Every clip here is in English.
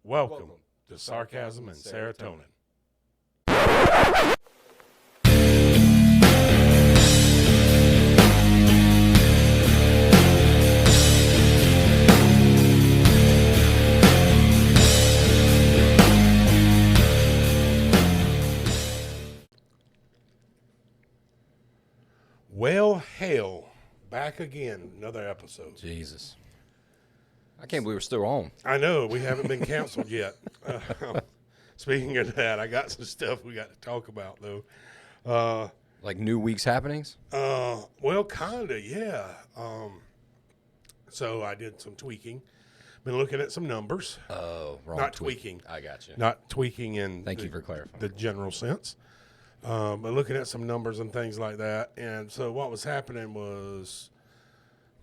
Welcome to Sarcasm and Serotonin. Well, hell, back again, another episode. Jesus. I can't believe we're still on. I know, we haven't been canceled yet. Speaking of that, I got some stuff we got to talk about, though. Like new week's happenings? Well, kind of, yeah. So I did some tweaking. Been looking at some numbers. Oh, wrong. Not tweaking. I got you. Not tweaking in Thank you for clarifying. the general sense. But looking at some numbers and things like that. And so what was happening was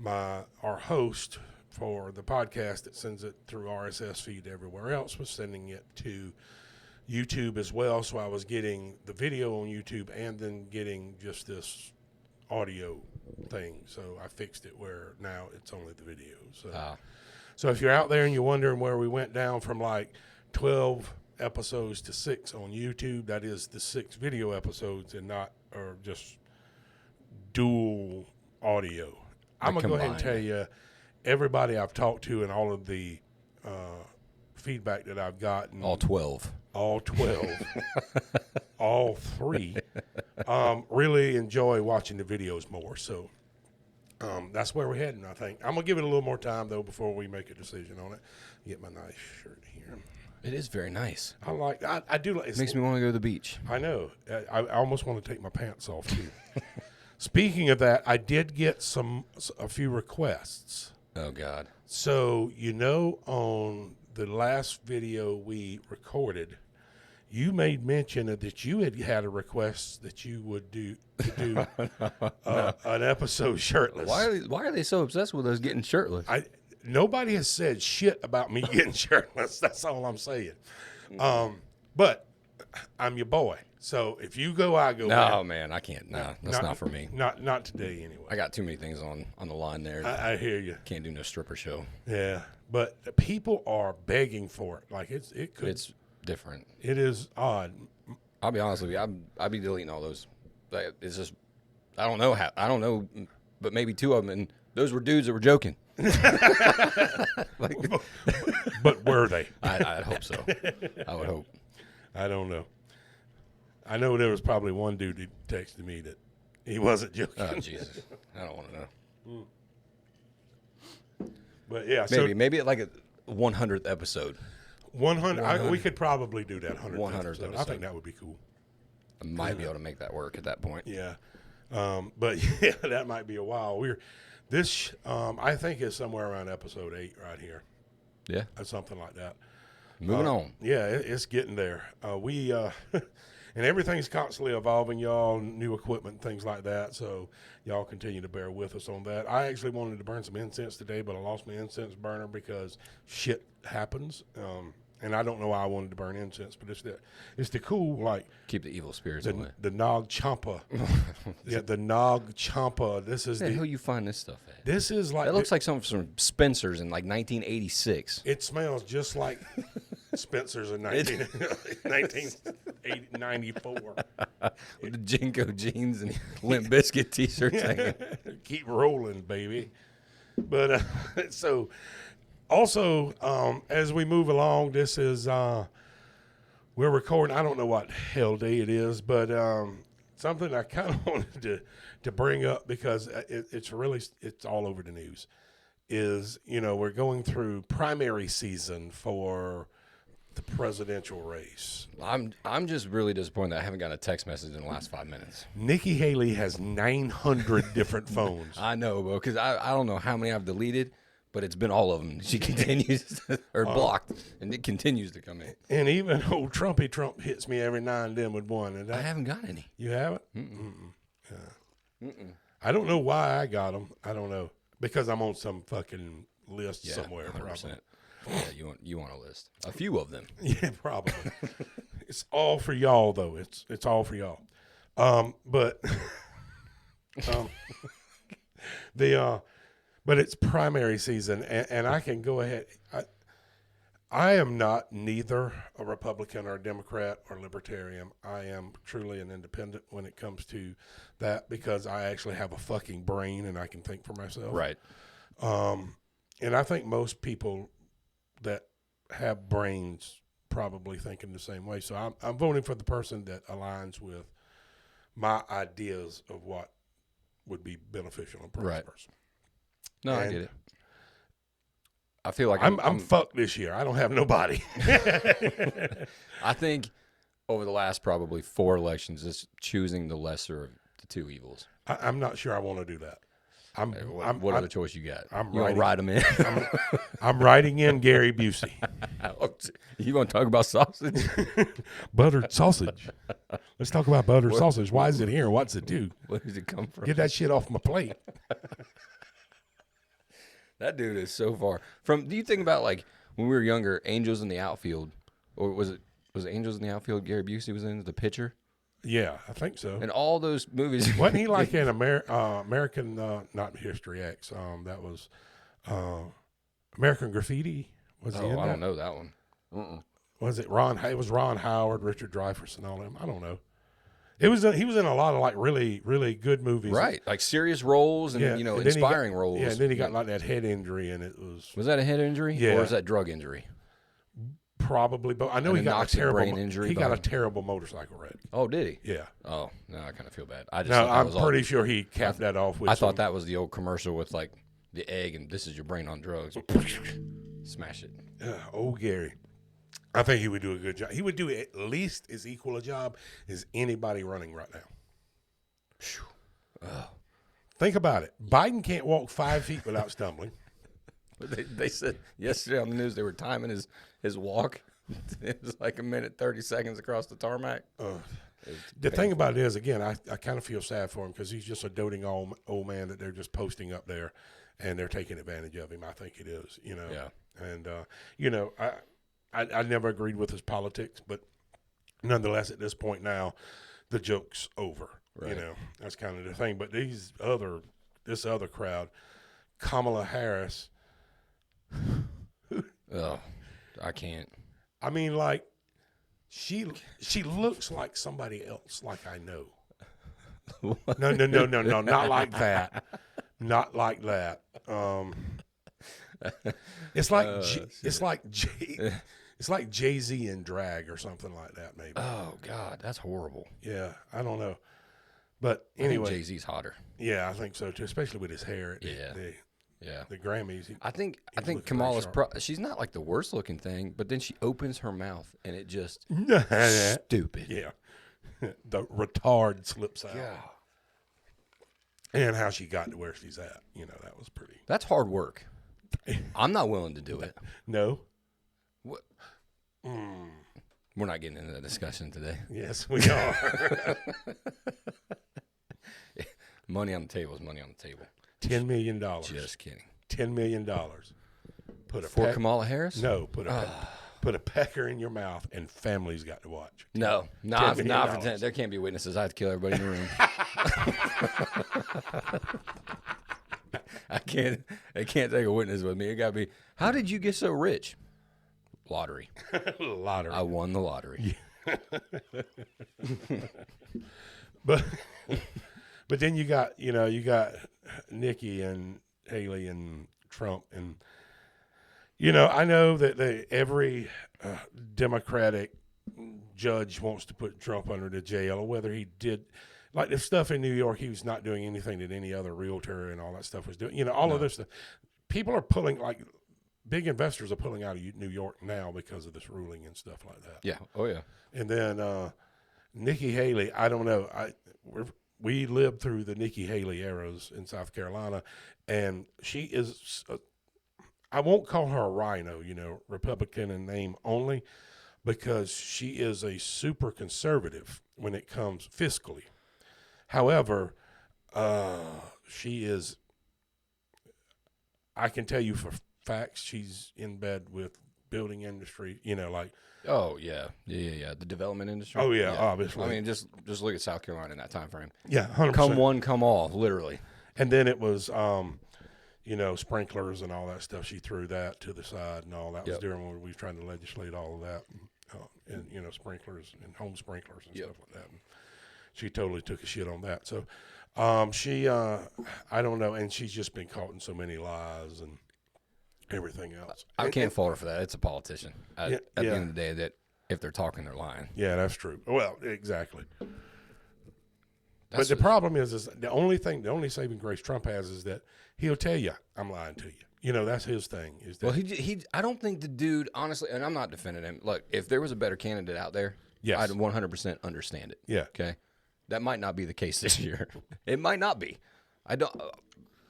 our host for the podcast that sends it through RSS feed everywhere else was sending it to YouTube as well. So I was getting the video on YouTube and then getting just this audio thing. So I fixed it where now it's only the video. So if you're out there and you're wondering where we went down from like 12 episodes to 6 on YouTube, that is the 6 video episodes and not or just dual audio. I'm going to go ahead and tell you, everybody I've talked to and all of the feedback that I've gotten. All 12. All 12. All 3. Really enjoy watching the videos more. So that's where we're heading, I think. I'm going to give it a little more time, though, before we make a decision on it. Get my nice shirt here. It is very nice. I do like it. Makes me want to go to the beach. I know. I almost want to take my pants off, too. Speaking of that, I did get a few requests. Oh, God. So, on the last video we recorded, you made mention of that you had a request that you would do an episode shirtless. Why are they so obsessed with us getting shirtless? Nobody has said shit about me getting shirtless. That's all I'm saying. But I'm your boy. So if you go, I go. No, man, I can't. No, that's not for me. Not today, anyway. I got too many things on the line there. I hear you. Can't do no stripper show. Yeah, but people are begging for it. Like it's different. It is odd. I'll be honest with you. I'd be deleting all those. It's just I don't know how. I don't know, but maybe 2 of them, and those were dudes that were joking. But were they? I'd hope so. I would hope. I don't know. I know there was probably one dude who texted me that he wasn't joking. Oh, Jesus. I don't want to know. But, yeah. Maybe at like a 100th episode. 100. We could probably do that 100th episode. I think that would be cool. I might be able to make that work at that point. Yeah. But, yeah, that might be a while. I think is somewhere around episode 8 right here. Yeah. Or something like that. Moving on. Yeah, it's getting there. And everything's constantly evolving, y'all, new equipment, things like that. So y'all continue to bear with us on that. I actually wanted to burn some incense today, but I lost my incense burner because shit happens. And I don't know why I wanted to burn incense, but it's the cool, like. Keep the evil spirits away. The Nog Champa. Yeah, the Nog Champa. This is the hell you find this stuff at? This is like. It looks like something from Spencer's in like 1986. It smells just like Spencer's in 1994. With the Jinko jeans and Limp Bizkit t-shirts hanging. Keep rolling, baby. But so also, as we move along, this is we're recording. I don't know what hell day it is, but something I kind of wanted to bring up because it's all over the news. Is we're going through primary season for the presidential race. I'm just really disappointed that I haven't gotten a text message in the last 5 minutes. Nikki Haley has 900 different phones. I know, bro, because I don't know how many I've deleted, but it's been all of them. She continues or blocked, and it continues to come in. And even old Trump hits me every now and then with one. And I haven't got any. You haven't? Mm-mm. Mm-mm. I don't know why I got them. I don't know. Because I'm on some fucking list somewhere. 100%. Probably. Yeah, you want a list. A few of them. Yeah, probably. It's all for y'all, though. It's all for y'all. But it's primary season, and I can go ahead. I am not neither a Republican or a Democrat or libertarian. I am truly an independent when it comes to that because I actually have a fucking brain and I can think for myself. Right. And I think most people that have brains probably think in the same way. So I'm voting for the person that aligns with my ideas of what would be beneficial and Right. person. No, I get it. I feel like I'm fucked this year. I don't have nobody. I think over the last probably 4 elections, it's choosing the lesser of the 2 evils. I'm not sure I want to do that. What other choice you got? I'm you want to ride them in? I'm writing in Gary Busey. You want to talk about sausage? Buttered sausage. Let's talk about buttered sausage. Why is it here? What's it do? Where does it come from? Get that shit off my plate. That dude is so far from. Do you think about like when we were younger, Angels in the Outfield, or was it Angels in the Outfield? Gary Busey was in the pitcher. Yeah, I think so. And all those movies. Wasn't he like in American, not History X? That was American Graffiti. Was he in that? I don't know that one. Was it Ron? It was Ron Howard, Richard Dreyfuss, and all them. I don't know. He was in a lot of like really, really good movies. Right, like serious roles and and inspiring roles. Yeah, and then he got like that head injury, and it was. Was that a head injury? Yeah. Or was that drug injury? Probably, but I know he got a terrible brain injury. He got a terrible motorcycle wreck. Oh, did he? Yeah. Oh, no, I kind of feel bad. I just No, thought that I'm was pretty sure he capped that off with. I thought that was the old commercial with like the egg and this is your brain on drugs. Smash it. Oh, Gary. I think he would do a good job. He would do at least as equal a job as anybody running right now. Think about it. Biden can't walk 5 feet without stumbling. They said yesterday on the news they were timing his walk. It was like 1:30 across the tarmac. The thing about it is, again, I kind of feel sad for him because he's just a doting old man that they're just posting up there, and they're taking advantage of him. I think it is, Yeah. And I never agreed with his politics, but nonetheless, at this point now, the joke's over. Right. That's kind of the thing. But this other crowd, Kamala Harris. Oh, I can't. I mean, like, she looks like somebody else, like I know. No, not like that. Not like that. It's like Jay-Z in drag or something like that, maybe. Oh God, that's horrible. Yeah, I don't know. But anyway, Jay-Z's hotter. Yeah, I think so too, especially with his hair. Yeah. The Grammys. I think Kamala's she's not like the worst looking thing, but then she opens her mouth and it just stupid. Yeah. The retard slips out. Yeah. And how she got to where she's at. That was pretty. That's hard work. I'm not willing to do it. No. What? We're not getting into that discussion today. Yes, we are. Money on the table is money on the table. $10 million. Just kidding. $10 million. For Kamala Harris? No, put a pecker in your mouth, and family's got to watch. No, not for 10. There can't be witnesses. I have to kill everybody in the room. I can't take a witness with me. It got to be. How did you get so rich? Lottery. Lottery. I won the lottery. But then you got Nikki and Haley and Trump and I know that every Democratic judge wants to put Trump under the jail, or whether he did like the stuff in New York, he was not doing anything that any other realtor and all that stuff was doing. Of this stuff. People are pulling, like, big investors are pulling out of New York now because of this ruling and stuff like that. Yeah. Oh yeah. And then Nikki Haley, I don't know. We lived through the Nikki Haley eras in South Carolina, and she is, I won't call her a rhino, Republican in name only, because she is a super conservative when it comes fiscally. However, she is, I can tell you for facts, she's in bed with building industry, like. Oh yeah. The development industry. Oh yeah, obviously. I mean, just look at South Carolina in that time frame. Yeah, 100%. Come one, come all, literally. And then it was, sprinklers and all that stuff. She threw that to the side and all that was Yep. during when we were trying to legislate all of that, and sprinklers and home sprinklers and Yep. stuff like that. And she totally took a shit on that. So, I don't know, and she's just been caught in so many lies and everything else. I can't fault her for that. It's a politician. At the yeah. end of the day, that if they're talking, they're lying. Yeah, that's true. Well, exactly. But That's the problem is the only saving grace Trump has is that he'll tell you, I'm lying to you. That's his thing. Is that, well, he. I don't think the dude, honestly, and I'm not defending him. Look, if there was a better candidate out there, Yes. I'd 100% understand it. Yeah. Okay. That might not be the case this year. It might not be. I don't.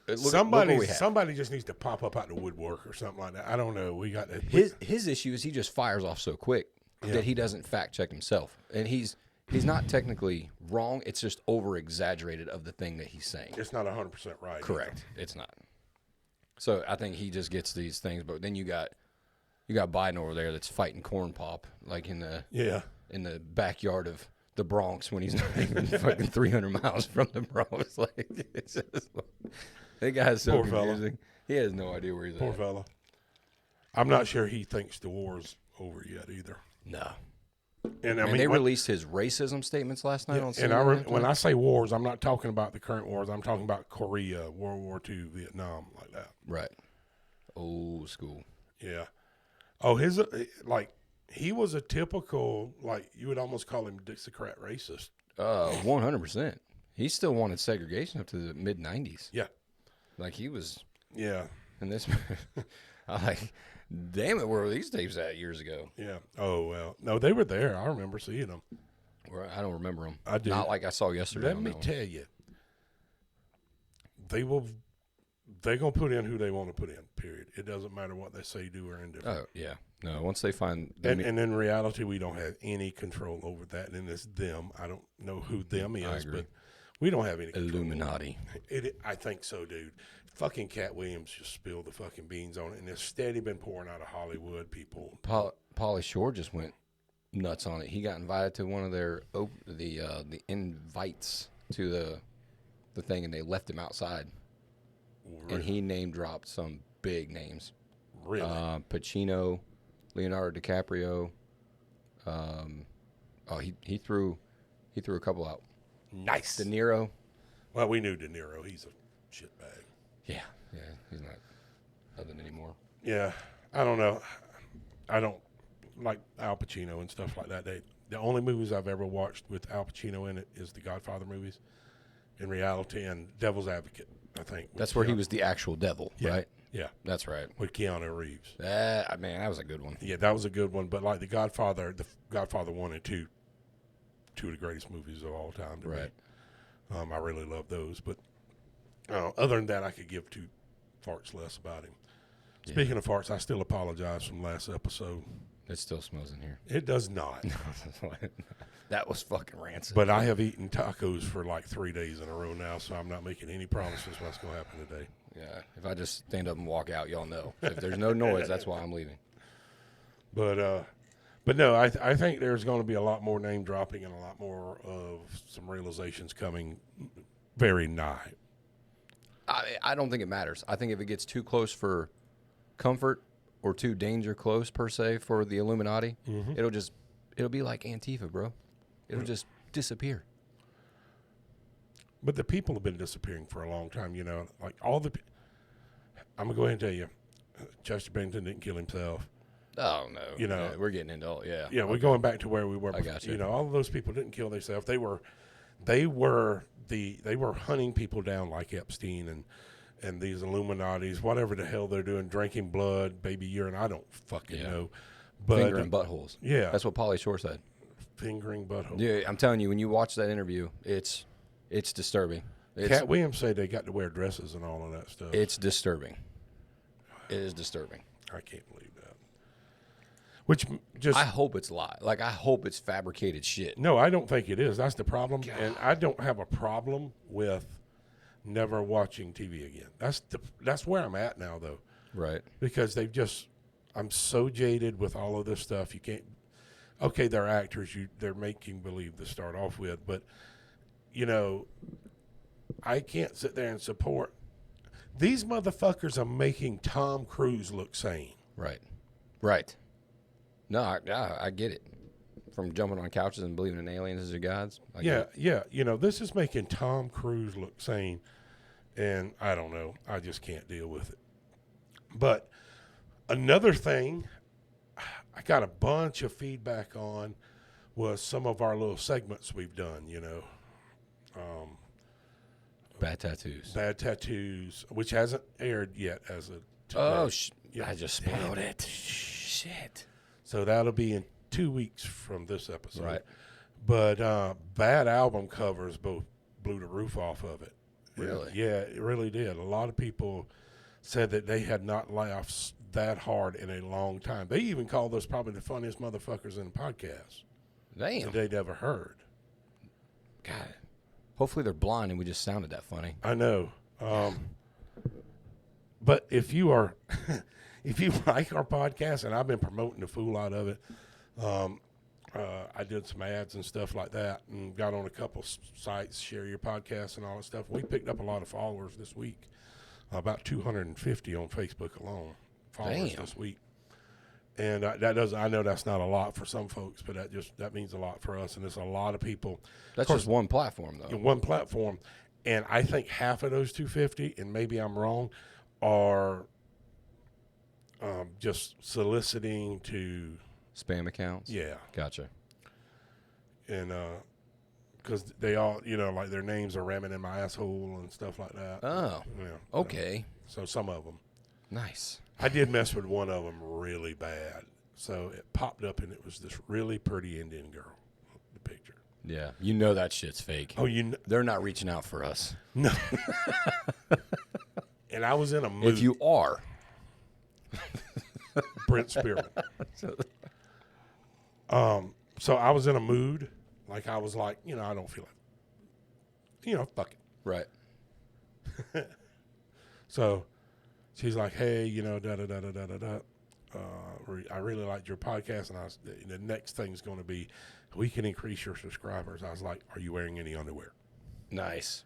Look somebody what we have. just needs to pop up out the woodwork or something like that. I don't know. We got His issue is he just fires off so quick that he doesn't fact check himself, and he's not technically wrong. It's just over exaggerated of the thing that he's saying. It's not 100% right. Correct. It's not. So I think he just gets these things, but then you got Biden over there that's fighting corn pop like in the backyard of the Bronx when he's not even fucking 300 miles from the Bronx. Like it's just, that guy's so Poor fella. confusing. He has no idea where he's Poor at. fella. I'm not sure he thinks the war's over yet either. No. And They released his racism statements last night on and CNN. when I say wars, I'm not talking about the current wars. I'm talking about Korea, World War II, Vietnam, like that. Right. Old school. Yeah. Oh, he was a typical, you would almost call him Dixiecrat racist. 100%. He still wanted segregation up to the mid 90s. Yeah. Like he was. Yeah. And this, I'm like, damn it, where were these tapes at years ago? Yeah. Oh, well. No, they were there. I remember seeing them. I don't remember them. I do. Not like I saw yesterday. Let me tell you, they're going to put in who they want to put in, period. It doesn't matter what they say, do, or indifferent. Oh, yeah. No, once they find. And in reality, we don't have any control over that. And it's them. I don't know who them is, agree. but we don't have any control. Illuminati. I think so, dude. Fucking Cat Williams just spilled the fucking beans on it, and it's steady been pouring out of Hollywood people. Pauly Shore just went nuts on it. He got invited to one of their the invites to the thing, and they left him outside. Really? And he name dropped some big names. Really? Pacino, Leonardo DiCaprio. He threw a couple out. Nice. De Niro. Well, we knew De Niro. He's a shitbag. Yeah, he's not nothing anymore. Yeah, I don't know. I don't like Al Pacino and stuff like that. The only movies I've ever watched with Al Pacino in it is the Godfather movies, in reality, and Devil's Advocate, I think. That's where he was the actual devil, right? Yeah, That's right. with Keanu Reeves. Man, that was a good one. Yeah, that was a good one. But like the Godfather 1 and 2, two of the greatest movies of all time to me. I really love those. But other than that, I could give two farts less about him. Yeah. Speaking of farts, I still apologize from last episode. It still smells in here. It does not. That was fucking rancid. But I have eaten tacos for like 3 days in a row now, so I'm not making any promises what's going to happen today. Yeah, if I just stand up and walk out, y'all know. If there's no noise, that's why I'm leaving. But no, I think there's going to be a lot more name dropping and a lot more of some realizations coming very nigh. I don't think it matters. I think if it gets too close for comfort or too danger close, per se, for the Illuminati, it'll be like Antifa, bro. It'll just disappear. But the people have been disappearing for a long time, like I'm going to go ahead and tell you, Chester Bennington didn't kill himself. Oh, no. Yeah, we're getting into all, yeah. Yeah, we're going back to where we were. I got you. All of those people didn't kill themselves. They were hunting people down like Epstein and these Illuminatis, whatever the hell they're doing, drinking blood, baby urine. I don't fucking know. But fingering buttholes. Yeah. That's what Pauly Shore said. Fingering buttholes. Yeah, I'm telling you, when you watch that interview, it's disturbing. Cat Williams said they got to wear dresses and all of that stuff. It's disturbing. It is disturbing. I can't believe that. Which just I hope it's lie. Like, I hope it's fabricated shit. No, I don't think it is. That's the problem. God. And I don't have a problem with never watching TV again. That's where I'm at now, though. Right. Because I'm so jaded with all of this stuff. You can't. Okay, they're actors. They're making believe to start off with, but I can't sit there and support. These motherfuckers are making Tom Cruise look sane. Right. No, I get it. From jumping on couches and believing in aliens as your gods. Yeah. You know, this is making Tom Cruise look sane. And I don't know. I just can't deal with it. But another thing I got a bunch of feedback on was some of our little segments we've done, you know. Bad tattoos, which hasn't aired yet as of today. I just spoiled it. Shit. So that'll be in 2 weeks from this episode. Right. But bad album covers both blew the roof off of it. Really? Yeah, it really did. A lot of people said that they had not laughed that hard in a long time. They even called us probably the funniest motherfuckers in the podcast that they'd ever heard. God. Hopefully they're blind and we just sounded that funny. I know. But if you are, if you like our podcast, and I've been promoting the fool out of it, I did some ads and stuff like that and got on a couple sites, share your podcast and all that stuff. We picked up a lot of followers this week, about 250 on Facebook alone, followers this week. And I know that's not a lot for some folks, but that means a lot for us. And there's a lot of people. That's just one platform, though. One platform. And I think half of those 250, and maybe I'm wrong, are just soliciting to spam accounts. Yeah. Gotcha. And because they all, you know, like their names are ramming in my asshole and stuff like that. Oh. Yeah. Okay. So some of them. Nice. I did mess with one of them really bad. So it popped up, and it was this really pretty Indian girl, the picture. Yeah. You know that shit's fake. Oh, they're not reaching out for us. No. And I was in a mood. If you are. Brent Spearman. So I was in a mood. Like, I was like, you know, I don't feel like, you know, fuck it. Right. So she's like, hey, you know, da-da-da-da-da-da-da. I really liked your podcast, and the next thing's going to be, we can increase your subscribers. I was like, are you wearing any underwear? Nice.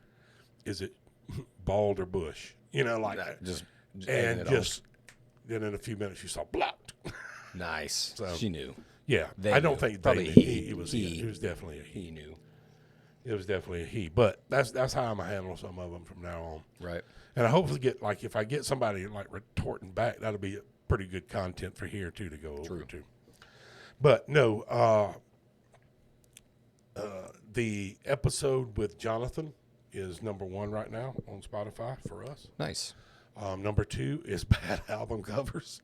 Is it bald or bush? You know, like then in a few minutes you saw blocked. Nice. So she knew. Yeah, I don't think probably it was definitely a he. He knew. It was definitely a he. But that's how I'm gonna handle some of them from now on. Right. And I hopefully get, like, if I get somebody like retorting back, that'll be pretty good content for here too to go over to. But no, the episode with Jonathan is number 1 right now on Spotify for us. Nice. Number 2 is bad album covers.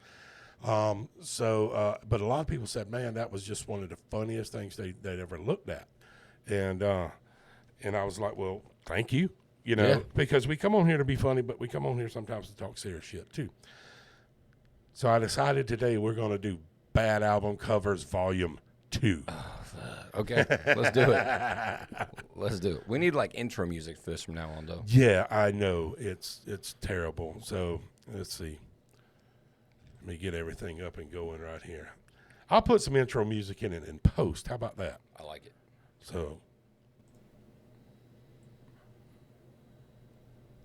But a lot of people said, man, that was just one of the funniest things they'd ever looked at. And I was like, well, thank you. You know, because we come on here to be funny, but we come on here sometimes to talk serious shit too. So I decided today we're going to do Bad Album Covers Volume 2. Okay, let's do it. Let's do it. We need like intro music for this from now on, though. Yeah, I know. It's terrible. So let's see. Let me get everything up and going right here. I'll put some intro music in it in post. How about that? I like it. So.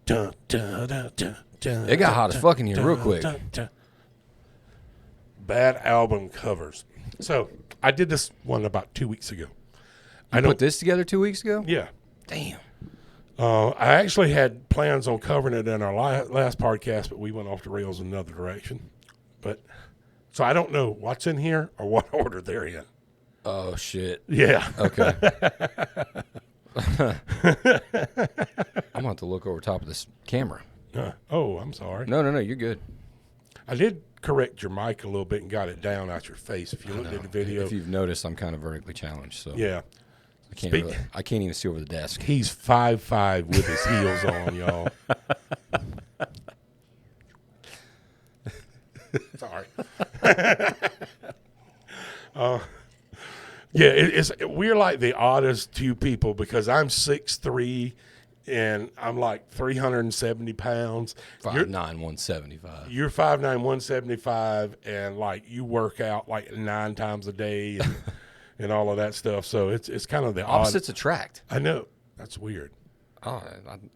Dun, dun, dun, dun, dun, it got hot as fuck in here real quick. Bad album covers. So I did this one about 2 weeks ago. I put this together 2 weeks ago? Yeah. Damn. I actually had plans on covering it in our last podcast, but we went off the rails in another direction. But so I don't know what's in here or what order they're in. Oh, shit. Yeah. Okay. I'm going to have to look over top of this camera. Oh, I'm sorry. No, you're good. I did correct your mic a little bit and got it down out your face. If you looked at the video. If you've noticed, I'm kind of vertically challenged. So yeah. I can't even see over the desk. He's 5'5" with his heels on, y'all. Sorry. Yeah, we're like the oddest two people because I'm 6'3", and I'm like 370 pounds. 5'9", 175. You're 5'9", 175, and like you work out like 9 times a day and all of that stuff. So it's kind of the opposites attract. I know. That's weird. Oh,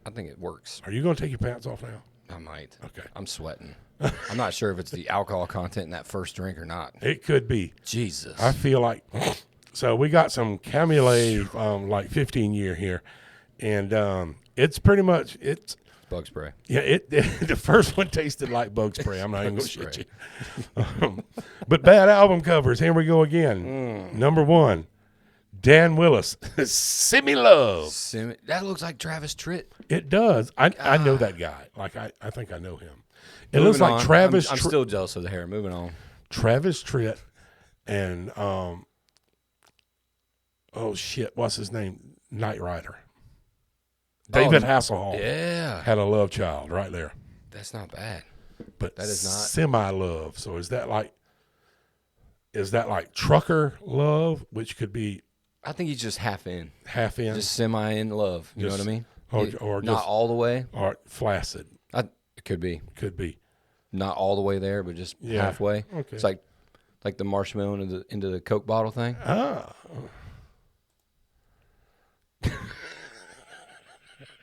I think it works. Are you going to take your pants off now? I might. Okay. I'm sweating. I'm not sure if it's the alcohol content in that first drink or not. It could be. Jesus. I feel like. So we got some Camulet, like 15-year here, and it's pretty much it's. Bug spray. Yeah, the first one tasted like bug spray. I'm not even going to shit you. But bad album covers. Here we go again. Number 1, Dan Willis, Send Me Love. That looks like Travis Tritt. It does. I know that guy. Like, I think I know him. It Moving looks like on. Travis I'm still jealous of the hair. Moving on. Travis Tritt and, oh, shit, what's his name? Knight Rider. David Hasselhoff had a love child right there. That's not bad. But that is not semi-love. So is that like trucker love, which could be? I think he's just half in. Half in? Just semi in love. You know what I mean? Or not just, all the way. Or flaccid. It could be. Could be. Not all the way there, but just halfway. Okay. It's like the marshmallow into the Coke bottle thing. Ah.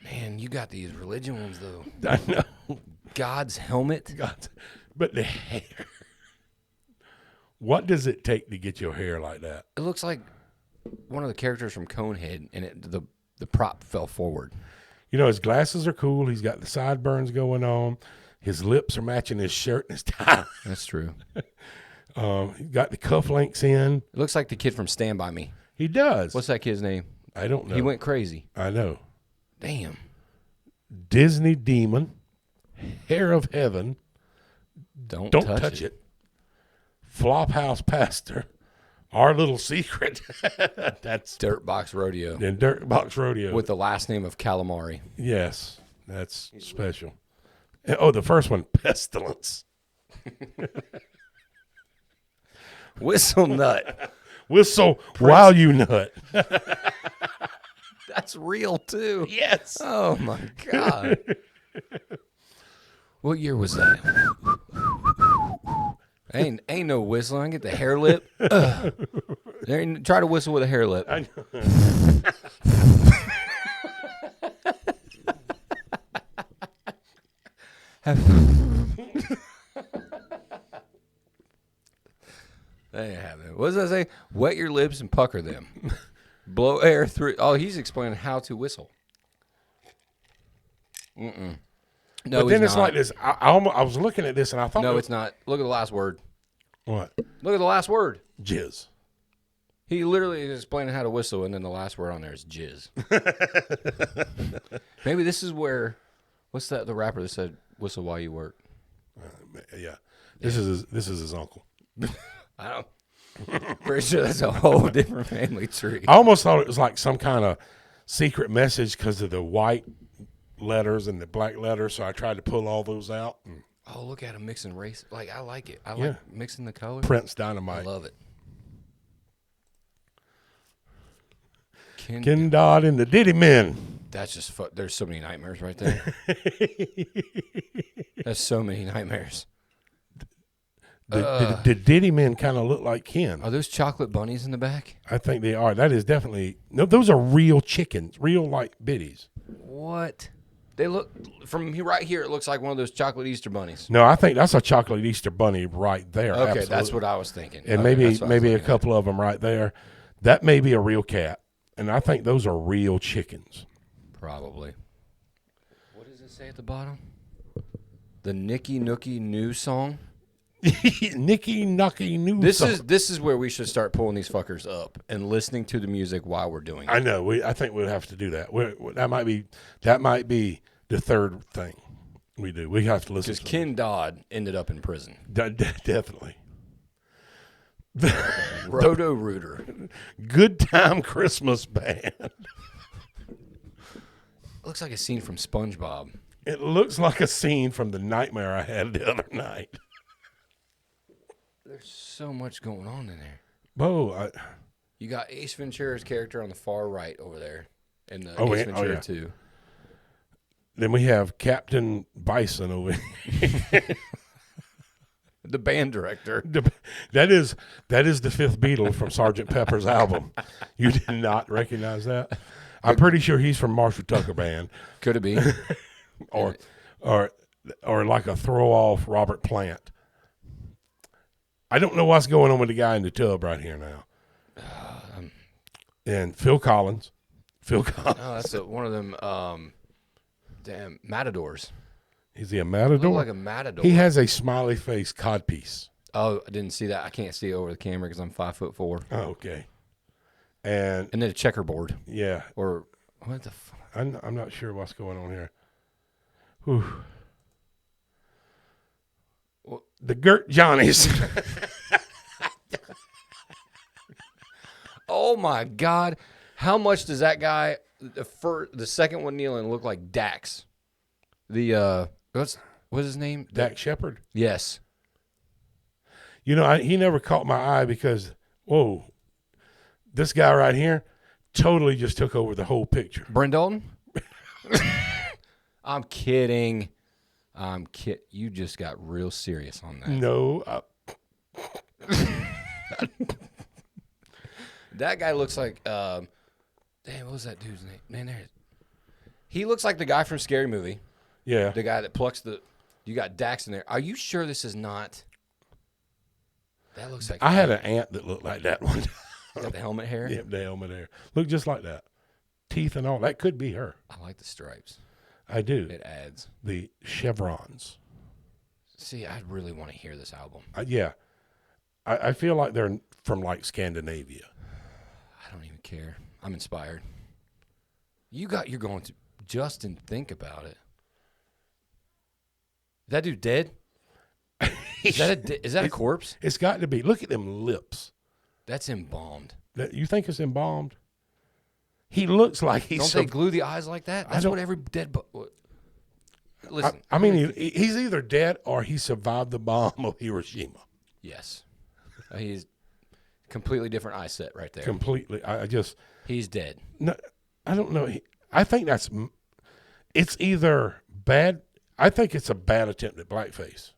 Man, you got these religion ones, though. I know. God's helmet. But the hair. What does it take to get your hair like that? It looks like one of the characters from Conehead, and the prop fell forward. You know, his glasses are cool. He's got the sideburns going on. His lips are matching his shirt and his tie. That's true. He got the cufflinks in. It looks like the kid from Stand By Me. He does. What's that kid's name? I don't know. He went crazy. I know. Damn. Disney Demon, Hair of Heaven, Don't touch it. Flophouse Pastor, Our Little Secret. That's Dirtbox Rodeo. And Dirtbox Rodeo. With the last name of Calamari. Yes, that's special. Oh, the first one, Pestilence. Whistle Nut. Whistle while you nut. That's real, too. Yes. Oh, my God. What year was that? ain't no whistling. I get the hair lip. Try to whistle with a hair lip. I know. There you have it. What does that say? Wet your lips and pucker them. Blow air through. Oh, he's explaining how to whistle. No, but then it's not. like this. I was looking at this and I thought. No, it's not. Look at the last word. What? Look at the last word. Jizz. He literally is explaining how to whistle, and then the last word on there is jizz. Maybe this is where. What's that? The rapper that said "whistle while you work." Yeah, this is his uncle. I don't. Pretty sure that's a whole different family tree. I almost thought it was like some kind of secret message because of the white letters and the black letters. So I tried to pull all those out. Oh, look at him mixing race. Like, I like it. I like mixing the colors. Prince Dynamite. I love it. Ken Dodd and the Diddy Men. That's just there's so many nightmares right there. There's so many nightmares. The Diddy Men kind of look like Ken. Are those chocolate bunnies in the back? I think they are. That is definitely no. Those are real chickens, real like biddies. What? They look from right here. It looks like one of those chocolate Easter bunnies. No, I think that's a chocolate Easter bunny right there. Okay, absolutely. that's what I was thinking. And maybe a couple of them right there. That may be a real cat, and I think those are real chickens. Probably. What does it say at the bottom? The Nicky Nookie New song. Nicky Nucky New. This is where we should start pulling these fuckers up and listening to the music while we're doing it. I know. I think we'll have to do that. That might be the third thing we do. We have to listen. Because Ken Dodd ended up in prison. Definitely. Roto Rooter. Good Time Christmas Band. Looks like a scene from SpongeBob. It looks like a scene from the nightmare I had the other night. There's so much going on in there. Whoa. You got Ace Ventura's character on the far right over there in the Ace Ventura 2. Then we have Captain Bison over here. The band director. That is the fifth Beatle from Sgt. Pepper's album. You did not recognize that? I'm pretty sure he's from Marshall Tucker Band. Could it be? or or like a throw off Robert Plant. I don't know what's going on with the guy in the tub right here now. And Phil Collins. Oh, that's one of them damn matadors. Is he a matador? Look like a matador. He has a smiley face codpiece. Oh, I didn't see that. I can't see over the camera because I'm 5'4". Oh, okay. And then a checkerboard. Yeah. Or what the fuck? I'm not sure what's going on here. Whew. Well, the Gert Johnnies. Oh my God! How much does that guy, the second one kneeling, look like Dax? What's his name? Dax Shepard. Yes. You know, he never caught my eye because this guy right here totally just took over the whole picture. Brent Dalton? I'm kidding. You just got real serious on that. No. That guy looks like, damn, what was that dude's name? Man, he looks like the guy from Scary Movie. Yeah. The guy that plucks you got Dax in there. Are you sure this is not? That looks like. I had an aunt that looked like that one. Got the helmet hair? Yep, the helmet hair. Looked just like that. Teeth and all. That could be her. I like the stripes. I do. It adds. The chevrons. See, I really want to hear this album. Yeah. I feel like they're from like Scandinavia. I don't even care. I'm inspired. You're going to Justin, think about it. Is that dude dead? Is that a corpse? It's got to be. Look at them lips. That's embalmed. You think it's embalmed? He looks like he's. Don't they glue the eyes like that? That's what every dead. Listen. I mean, he's either dead or he survived the bomb of Hiroshima. Yes. He's completely different eye set right there. Completely. He's dead. No, I don't know. I think it's either bad. I think it's a bad attempt at blackface.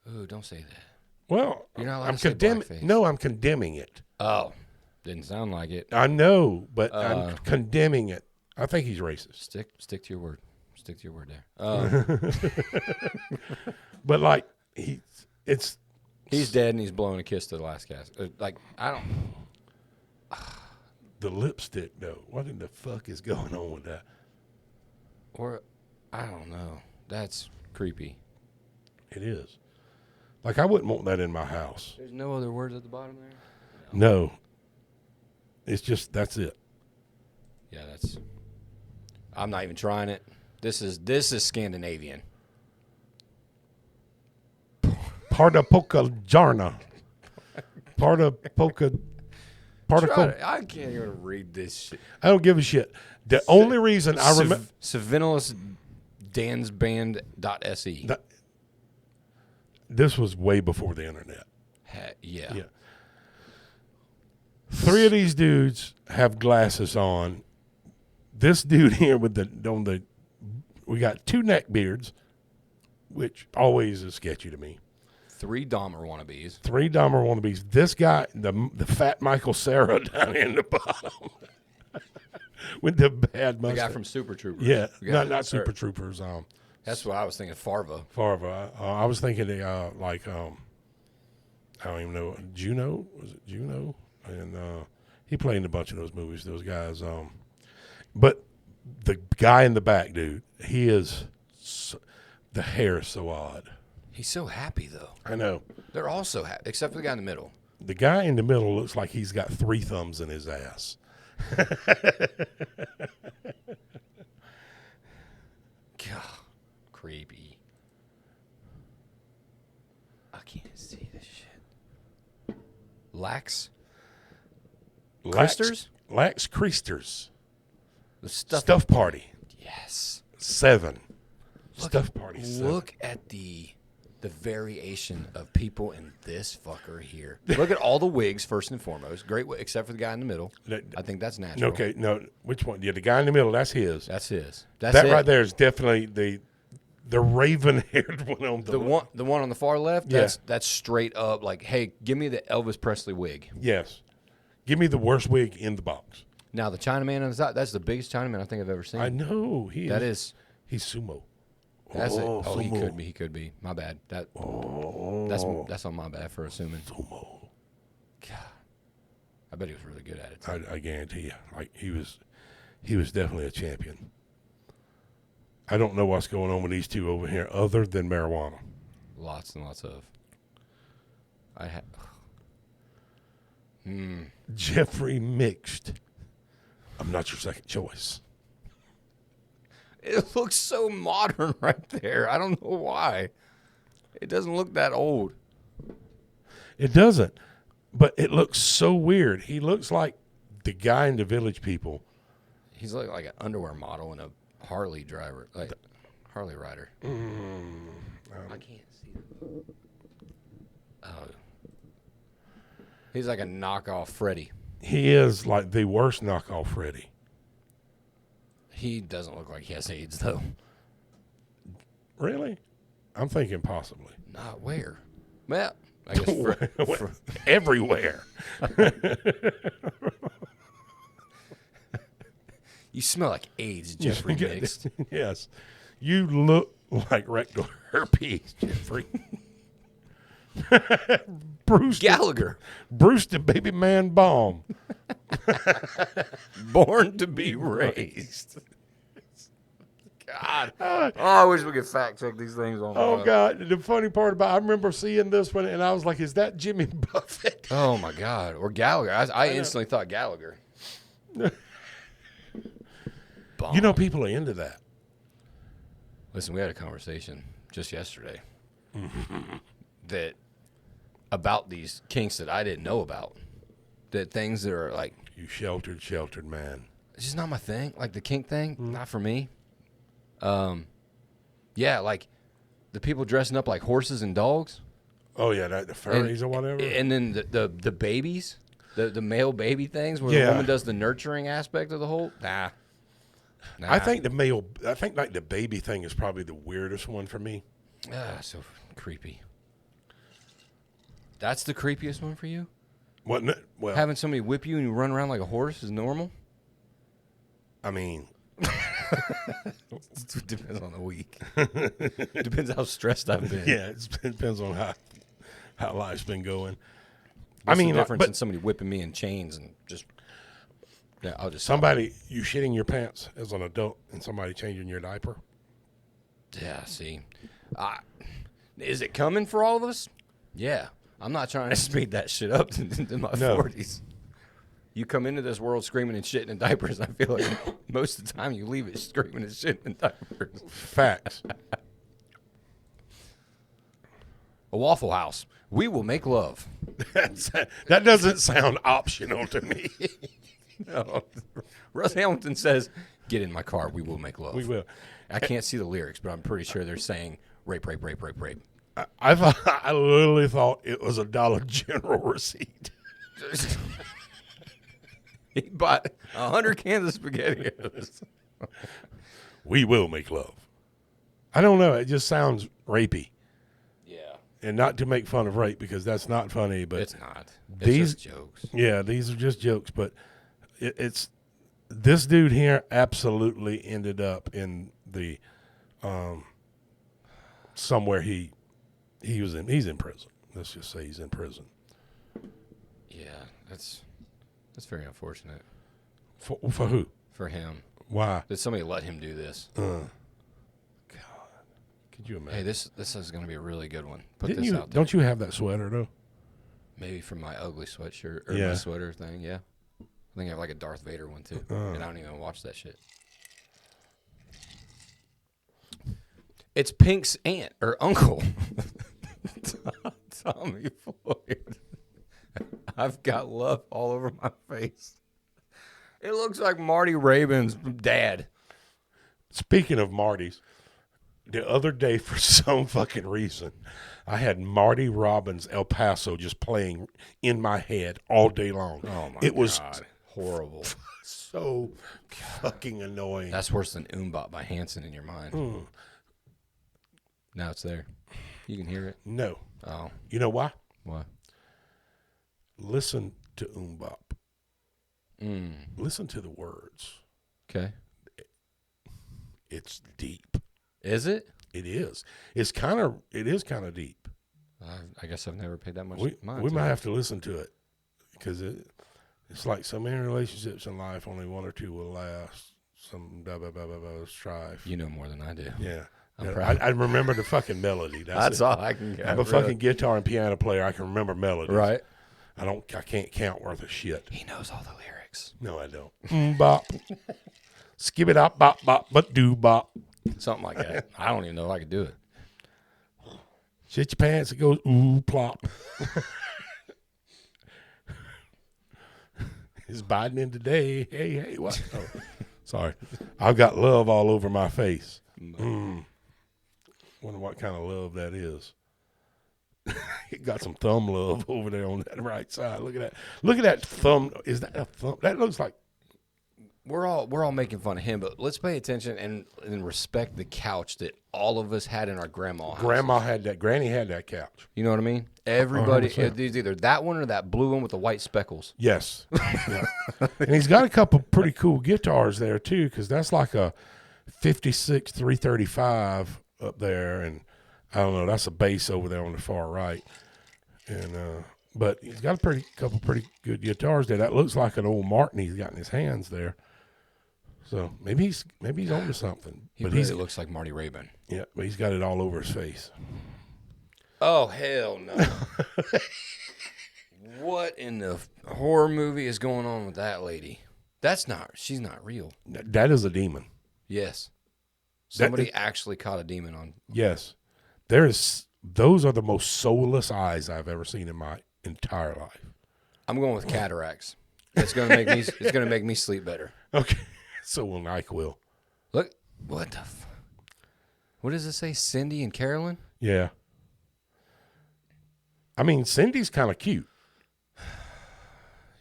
Ooh, don't say that. Well, you're not allowed I'm to say condemning. blackface. No, I'm condemning it. Oh, didn't sound like it. I know, but I'm condemning it. I think he's racist. Stick to your word. Stick to your word there. But like he's dead and he's blowing a kiss to the last cast. I don't. The lipstick though. What in the fuck is going on with that? Or I don't know. That's creepy. It is. Like I wouldn't want that in my house. There's no other words at the bottom there? No. It's just that's it. Yeah, I'm not even trying it. This is Scandinavian. Parta poca jarna. Parta poca. I can't even read this shit. I don't give a shit. The only reason I remember Savinilus dansband.se. This was way before the internet. Yeah. 3 of these dudes have glasses on. This dude here with we got 2 neck beards, which always is sketchy to me. 3 Dahmer wannabes. 3 Dahmer wannabes. This guy, the fat Michael Cera down in the bottom. With the bad mustache. The guy from Super Troopers. Yeah, not Super Troopers. That's what I was thinking. Farva. I was thinking I don't even know. Juno? Was it Juno? And he played in a bunch of those movies, those guys. But the guy in the back, dude, the hair is so odd. He's so happy, though. I know. They're all so happy, except for the guy in the middle. The guy in the middle looks like he's got 3 thumbs in his ass. God, creepy. I can't see this shit. Lax Creasters? Lax Creasters. The Stuff Party. Yes. 7. Stuff Party 7. Look at the variation of people in this fucker here. Look at all the wigs, first and foremost. Great, except for the guy in the middle. I think that's natural. Okay, no, which one? Yeah, the guy in the middle, that's his. That's his. That right there is definitely the raven-haired one on the one on the far left. Yeah. That's straight up like, hey, give me the Elvis Presley wig. Yes, give me the worst wig in the box. Now the Chinaman on the side, that's the biggest Chinaman I think I've ever seen. I know he's sumo. That's it. Oh, he sumo. could be. He could be. My bad. That's on my bad for assuming. Sumo. God, I bet he was really good at it too. I guarantee you, like he was definitely a champion. I don't know what's going on with these two over here, other than marijuana. Lots and lots of. Jeffrey Mixed. I'm not your second choice. It looks so modern right there. I don't know why. It doesn't look that old. It doesn't, but it looks so weird. He looks like the guy in the Village People. He's like an underwear model and a Harley driver, like Harley rider. I can't see him. Oh. He's like a knockoff Freddy. He is like the worst knockoff Freddy. He doesn't look like he has AIDS, though. Really? I'm thinking possibly. Not where? Well, I guess everywhere. You smell like AIDS, Jeffrey Mixed. Yes. You look like rectal herpes, Jeffrey. Bruce Gallagher. Bruce the baby man bomb. Born to be raised. God. Oh, I wish we could fact check these things on. Oh, God. The funny part about I remember seeing this one, and I was like, is that Jimmy Buffett? Oh, my God. Or Gallagher. I instantly thought Gallagher. You know, people are into that. Listen, we had a conversation just yesterday that about these kinks that I didn't know about. That things that are like... You sheltered man. It's just not my thing. Like the kink thing, not for me. Yeah, like the people dressing up like horses and dogs. Oh, yeah, the furries or whatever. And then the babies, the male baby things where the woman does the nurturing aspect of the whole. Nah. I think like the baby thing is probably the weirdest one for me. So creepy. That's the creepiest one for you? Wasn't it? Well, having somebody whip you and you run around like a horse is normal? I mean... It depends on the week. Depends how stressed I've been. Yeah, it depends on how life's been going. What's the difference in somebody whipping me in chains and just... Yeah, I'll just... Somebody, you shitting your pants as an adult and somebody changing your diaper? Yeah, see. Is it coming for all of us? Yeah. I'm not trying to speed that shit up to my 40s. You come into this world screaming and shitting in diapers, I feel like most of the time you leave it screaming and shitting in diapers. Facts. A Waffle House. We will make love. That doesn't sound optional to me. No. Russ Hamilton says, get in my car. We will make love. We will. I can't see the lyrics, but I'm pretty sure they're saying rape, rape, rape, rape, rape. I literally thought it was a Dollar General receipt. He bought 100 cans of SpaghettiOs. We will make love. I don't know. It just sounds rapey. Yeah. And not to make fun of rape because that's not funny, but it's not. It's just jokes. Yeah, these are just jokes, but it's this dude here absolutely ended up in the somewhere he's in prison. Let's just say he's in prison. Yeah, that's very unfortunate. For who? For him. Why? Did somebody let him do this? God. Could you imagine? Hey, this is going to be a really good one. Put Didn't this you, out there. Don't you have that sweater, though? Maybe from my ugly sweatshirt or my sweater thing, yeah. I think I have like a Darth Vader one, too. And I don't even watch that shit. It's Pink's aunt or uncle. Tommy Floyd. I've got love all over my face. It looks like Marty Raybon's dad. Speaking of Marty's, the other day for some fucking reason, I had Marty Robbins' El Paso just playing in my head all day long. Oh, my God. It was horrible. So fucking annoying. That's worse than Umbop by Hanson in your mind. Now it's there. You can hear it? No. Oh. You know why? Why? Listen to Umbop. Listen to the words. Okay. It's deep. Is it? It is. It is kind of deep. I guess I've never paid that much mind. We might have to listen to it because it's like so many relationships in life, only one or two will last. Some strife. You know more than I do. Yeah. I remember the fucking melody. That's all I can get. I'm a fucking guitar and piano player. I can remember melodies. Right. I can't count worth of shit. He knows all the lyrics. No, I don't. Bop. Skip it up, bop, bop, but do bop. Something like that. I don't even know if I could do it. Shit your pants, it goes ooh, plop. Is Biden in today? Hey, what? Oh, sorry. I've got love all over my face. Wonder what kind of love that is. It got some thumb love over there on that right side. Look at that. Look at that thumb. Is that a thumb? That looks like. We're all making fun of him, but let's pay attention and respect the couch that all of us had in our grandma's house. Granny had that couch. You know what I mean? Everybody, 100%. it's either that one or that blue one with the white speckles. Yes. Yeah. And he's got a couple pretty cool guitars there, too, because that's like a 56 335 up there. And I don't know, that's a bass over there on the far right. And but he's got a couple pretty good guitars there. That looks like an old Martin he's got in his hands there. So maybe he's onto something. He really looks like Marty Raybon. Yeah, but he's got it all over his face. Oh, hell no. What in the horror movie is going on with that lady? She's not real. That is a demon. Yes. Somebody actually caught a demon on. Yes. Those are the most soulless eyes I've ever seen in my entire life. I'm going with cataracts. It's going to make me sleep better. Okay. So will NyQuil. Look, what does it say? Cindy and Carolyn? Yeah. I mean, Cindy's kind of cute.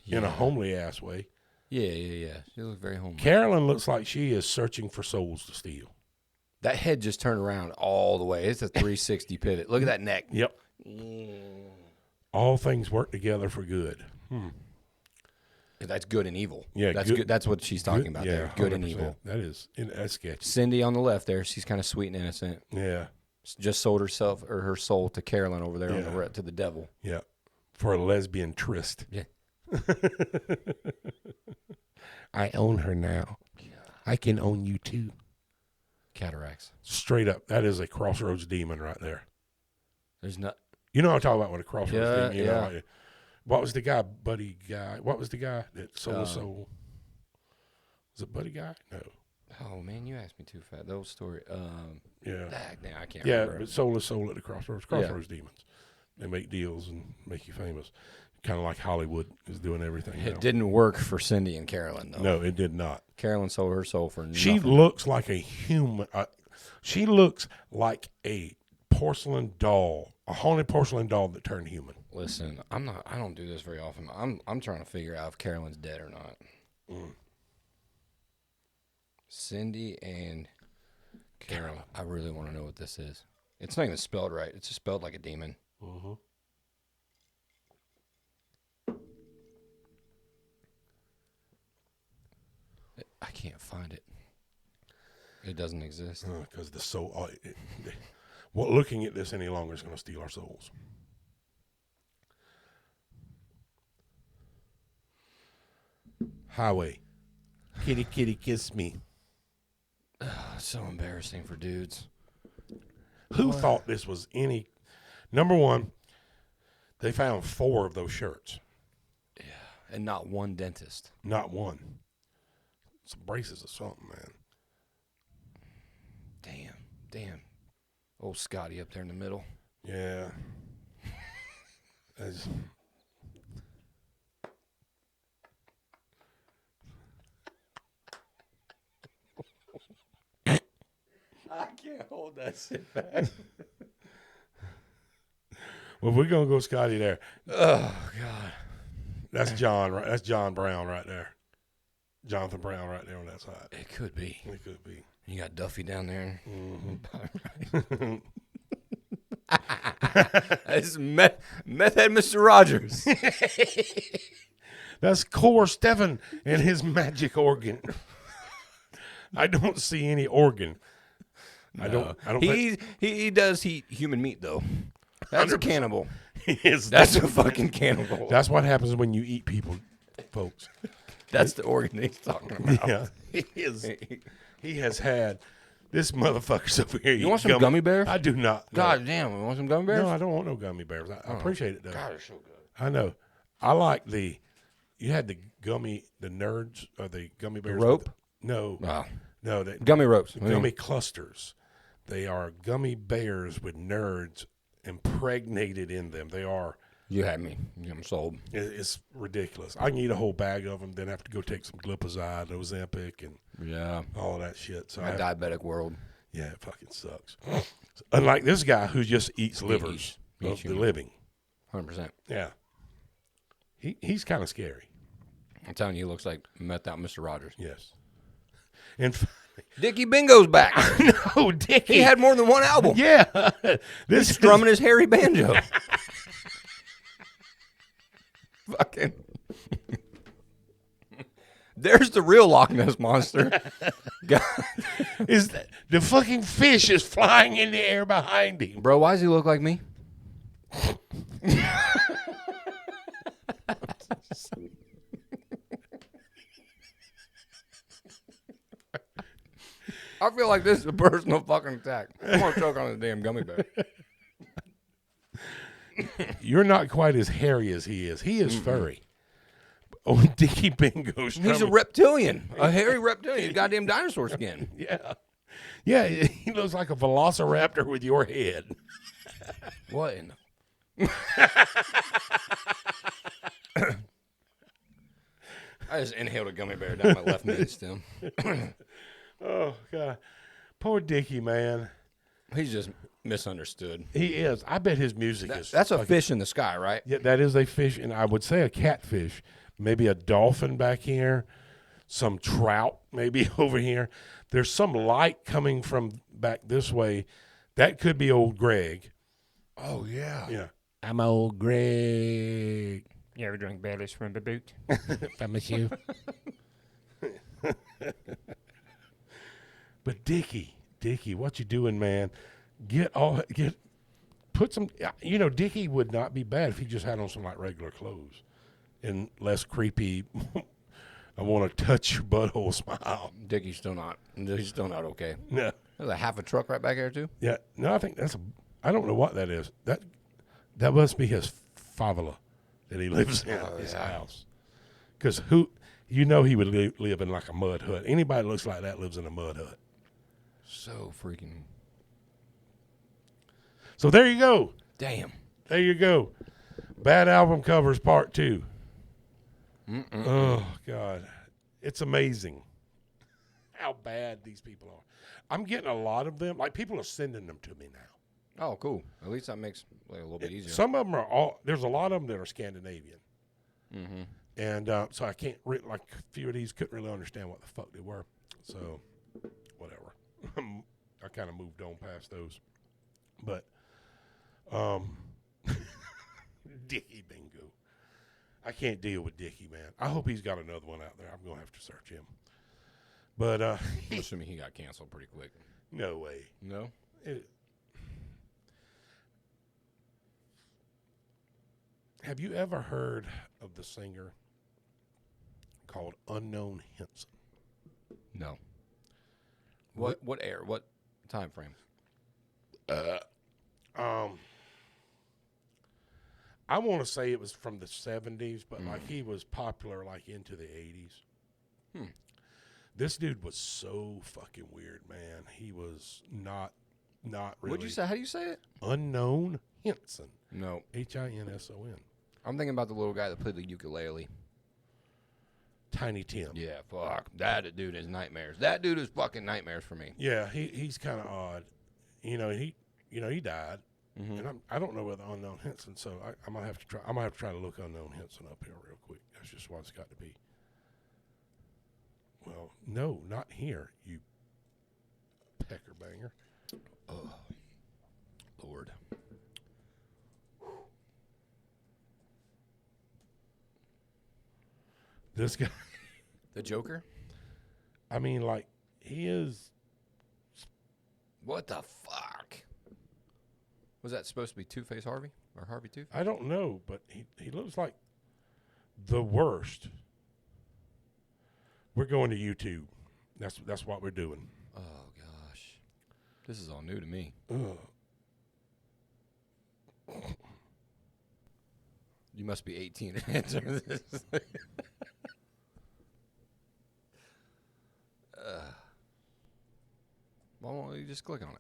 Yeah. In a homely ass way. Yeah. She looks very homely. Carolyn looks like she is searching for souls to steal. That head just turned around all the way. It's a 360 pivot. Look at that neck. Yep. All things work together for good. That's good and evil. Yeah, that's good. That's what she's talking about there. Good 100%. And evil. That's sketchy. Cindy on the left there. She's kind of sweet and innocent. Yeah. Just sold herself or her soul to Carolyn over there to the devil. Yeah. For a lesbian tryst. Yeah. I own her now. I can own you too. Cataracts. Straight up. That is a crossroads demon right there. There's not. You know what I'm talking about with a crossroads demon? You yeah. know, like, what was the guy, Buddy Guy? What was the guy that sold soul? Was it Buddy Guy? No. Oh, man, you asked me too fast. The old story. Yeah. Now I can't remember. Yeah, but soulless soul at the crossroads. Crossroads demons. They make deals and make you famous. Kind of like Hollywood is doing everything now. It didn't work for Cindy and Carolyn, though. No, it did not. Carolyn sold her soul for nothing. She looks like a human. She looks like a porcelain doll, a haunted porcelain doll that turned human. Listen, I don't do this very often. I'm trying to figure out if Carolyn's dead or not. Cindy and Carolyn. I really want to know what this is. It's not even spelled right. It's just spelled like a demon. Mm-hmm. I can't find it. It doesn't exist. Because the soul. Looking at this any longer is going to steal our souls. Highway. Kitty, kitty, kiss me. So embarrassing for dudes. Who thought this was any... Number one, they found 4 of those shirts. Yeah, and not one dentist. Not one. Some braces or something, man. Damn. Old Scotty up there in the middle. Yeah. I can't hold that shit back. Well, we're going to go Scotty there. Oh, God. That's John, right? That's John Brown right there. Jonathan Brown right there on that side. It could be. It could be. You got Duffy down there. Mm-hmm. That's meth head Mr. Rogers. That's Core Stephen and his magic organ. I don't see any organ. I don't. He does eat human meat though. That's 100%. A cannibal. That's a fucking cannibal. That's what happens when you eat people, folks. That's the organ he's talking about. Yeah, he has had this motherfucker's over here. You want some gummy bears? I do not. No. God damn, you want some gummy bears? No, I don't want no gummy bears. I appreciate it though. God, they're so good. I know. I like the. You had the nerds or the gummy bears. The rope? No. Wow. No, gummy ropes. Gummy clusters. They are gummy bears with nerds impregnated in them. They are. You had me. I'm sold. It's ridiculous. I can eat a whole bag of them, then have to go take some glipizide, Ozempic, and all of that shit. So a diabetic world. Yeah, it fucking sucks. Unlike this guy who just eats livers of the living. 100%. Yeah. He's kind of scary. I'm telling you, he looks like methed out Mr. Rogers. Yes. And Dicky Bingo's back. No, Dicky. He had more than one album. Yeah. He's strumming his hairy banjo. Fucking. There's the real Loch Ness monster. God. The fucking fish is flying in the air behind him. Bro, why does he look like me? I feel like this is a personal fucking attack. I'm gonna choke on the damn gummy bear. You're not quite as hairy as he is. He is furry. Oh, Dicky Bingo's. He's a reptilian, a hairy reptilian, goddamn dinosaur skin. Yeah, yeah. He looks like a velociraptor with your head. What in I just inhaled a gummy bear down my left mid stem. Oh God, poor Dicky, man. He's just misunderstood. He is. I bet his music is. That's a fish in the sky, right? Yeah, that is a fish, and I would say a catfish. Maybe a dolphin back here, some trout maybe over here. There's some light coming from back this way. That could be old Greg. Oh yeah. Yeah. I'm old Greg. You ever drink Bailey's from the boot? Promise you. But Dicky, what you doing, man? Put some. You know, Dicky would not be bad if he just had on some like regular clothes and less creepy. I want to touch your butthole smile. Dicky's still not. He's still not okay. No. There's a half a truck right back here too. Yeah. No, I think I don't know what that is. That must be his favela that he lives in, his house. Because he would live in like a mud hut. Anybody that looks like that lives in a mud hut. So freaking. So there you go. Damn. There you go. Bad album covers part 2. Oh God, it's amazing how bad these people are. I'm getting a lot of them. Like people are sending them to me now. Oh, cool. At least that makes it a little bit easier. Some of them there's a lot of them that are Scandinavian. Mm-hmm. And so I can't, like a few of these couldn't really understand what the fuck they were. So, whatever. I kind of moved on past those. But, Dicky Bingo. I can't deal with Dicky, man. I hope he's got another one out there. I'm going to have to search him. But, I'm assuming he got canceled pretty quick. No way. No? Have you ever heard of the singer called Unknown Henson? No. What era? What time frame? I want to say it was from the 70s, but like he was popular like into the 80s. This dude was so fucking weird, man. He was not really. What'd you say? How do you say it? Unknown Henson. No. Hinson. I'm thinking about the little guy that played the ukulele. Tiny Tim. Yeah, fuck. That dude is nightmares. That dude is fucking nightmares for me. Yeah, he's kind of odd. He died. Mm-hmm. And I don't know whether Unknown Henson, so I might have to try. I might have to try to look Unknown Henson up here real quick. That's just what it's got to be. Well, no, not here, you pecker banger. Oh, Lord. This guy, the Joker. I mean, like he is What the fuck? Was that supposed to be Two-Face Harvey or Harvey Two-Face? I don't know, but he looks like the worst. We're going to YouTube. That's what we're doing. Oh gosh, this is all new to me. You must be 18 to answer this. Why won't you just click on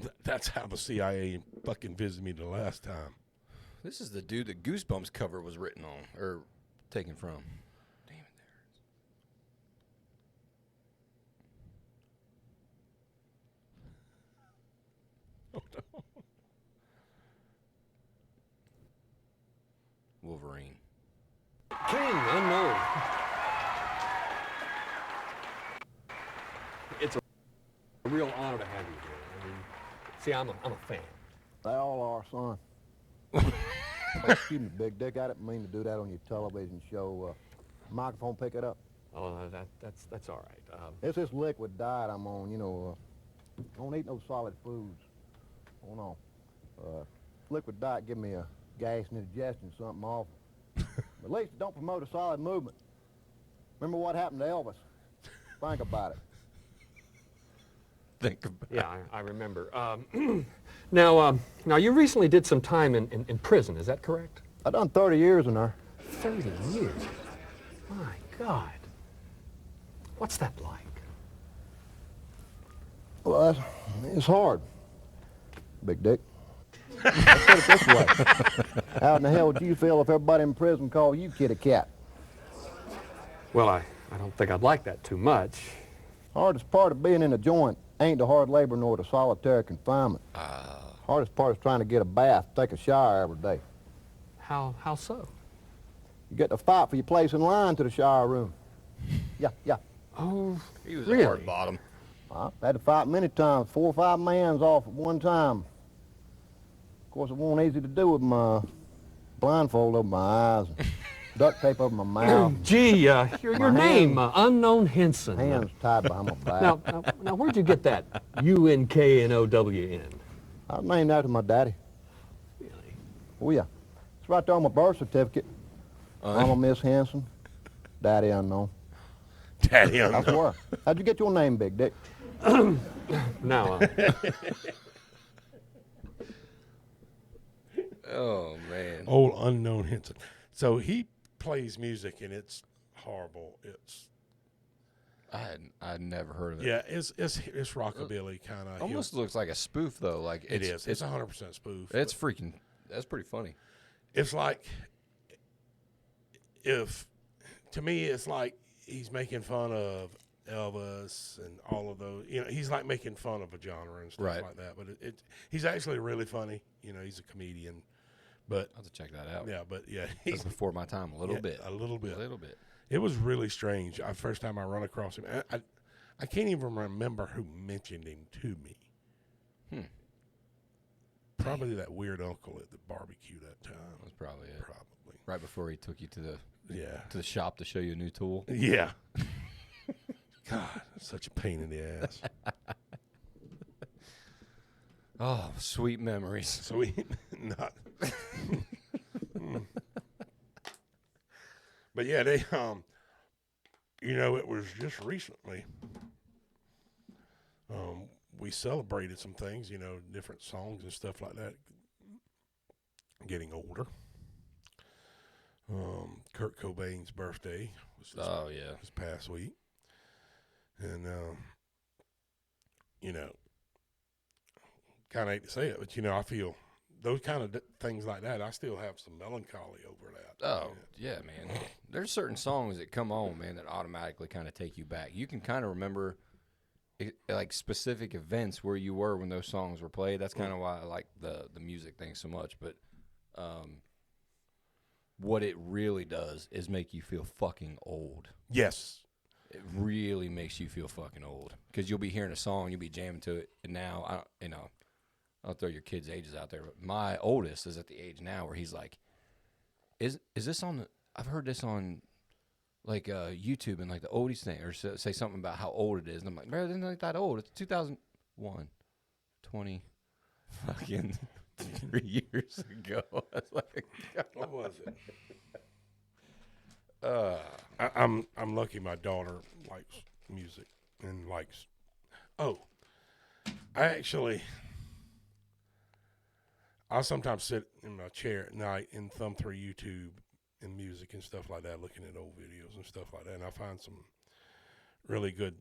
it? That's how the CIA fucking visited me the last time. This is the dude that Goosebumps cover was written on or taken from. Damn it, there it is. Oh, no. Wolverine. King unknown. It's a real honor to have you here. I mean, see, I'm a fan. They all are, son. Oh, excuse me, Big Dick. I didn't mean to do that on your television show. Microphone pick it up. Oh, that's all right. It's this liquid diet I'm on. You know, don't eat no solid foods. Oh no. Liquid diet give me a gas and indigestion, something awful. At least it don't promote a solid movement. Remember what happened to Elvis? Think about it. Think about Yeah, I remember. Now, you recently did some time in prison. Is that correct? I done 30 years in there. 30 years. My God. What's that like? Well, it's hard, Big Dick. Let's put it this way. How in the hell would you feel if everybody in prison called you kitty cat? Well, I don't think I'd like that too much. Hardest part of being in a joint ain't the hard labor nor the solitary confinement. Hardest part is trying to get a bath, take a shower every day. How so? You get to fight for your place in line to the shower room. Yeah. Oh, He was really? a hard bottom. I had to fight many times, 4 or 5 mans off at one time. Of course, it wasn't easy to do with my blindfold over my eyes and duct tape over my mouth. Gee, your name, Unknown Henson. Hands tied behind my back. Now, where'd you get that UNKNOWN? I was named after my daddy. Really? Oh, yeah. It's right there on my birth certificate. Mama Miss Hanson, Daddy Unknown. Daddy I unknown. swear. How'd you get your name, Big Dick? Now, Oh man. Old unknown Henson. So he plays music and it's horrible. It's I'd never heard of it. yeah, it's rockabilly kind of. Almost looks like a spoof though. Like It is. It's 100% spoof. It's freaking. That's pretty funny. It's like to me, it's like he's making fun of Elvis and all of those. You know, he's like making fun of a genre and stuff Right. like that. But he's actually really funny. You know, he's a comedian. But I'll have to check that out. yeah, That's he's before my time. A little yeah, bit. a little bit. A little bit. It was really strange. First time I run across him, I can't even remember who mentioned him to me. Probably that weird uncle at the barbecue that time. That's probably it. Probably. Right before he took you to Yeah. the shop to show you a new tool. Yeah. God, such a pain in the ass. Oh, sweet memories. So we not. But yeah, they you know, it was just recently. We celebrated some things, you know, different songs and stuff like that. Getting older. Kurt Cobain's birthday was this past week. And you know, kind of hate to say it, but you know, I feel those kind of things like that, I still have some melancholy over that. Oh, yeah, man. There's certain songs that come on, man, that automatically kind of take you back. You can kind of remember, like, specific events where you were when those songs were played. That's kind of why I like the music thing so much. But what it really does is make you feel fucking old. Yes. It really makes you feel fucking old. Because you'll be hearing a song, you'll be jamming to it, and now, I'll throw your kids' ages out there, but my oldest is at the age now where he's like, is this on the, I've heard this on like YouTube and like the oldies thing, or say something about how old it is, and I'm like, bro, it's not that old. It's 2001, 20, fucking 3 years ago. I was like, What was it? I'm lucky my daughter likes music and likes. Oh, I sometimes sit in my chair at night and thumb through YouTube and music and stuff like that, looking at old videos and stuff like that, and I find some really good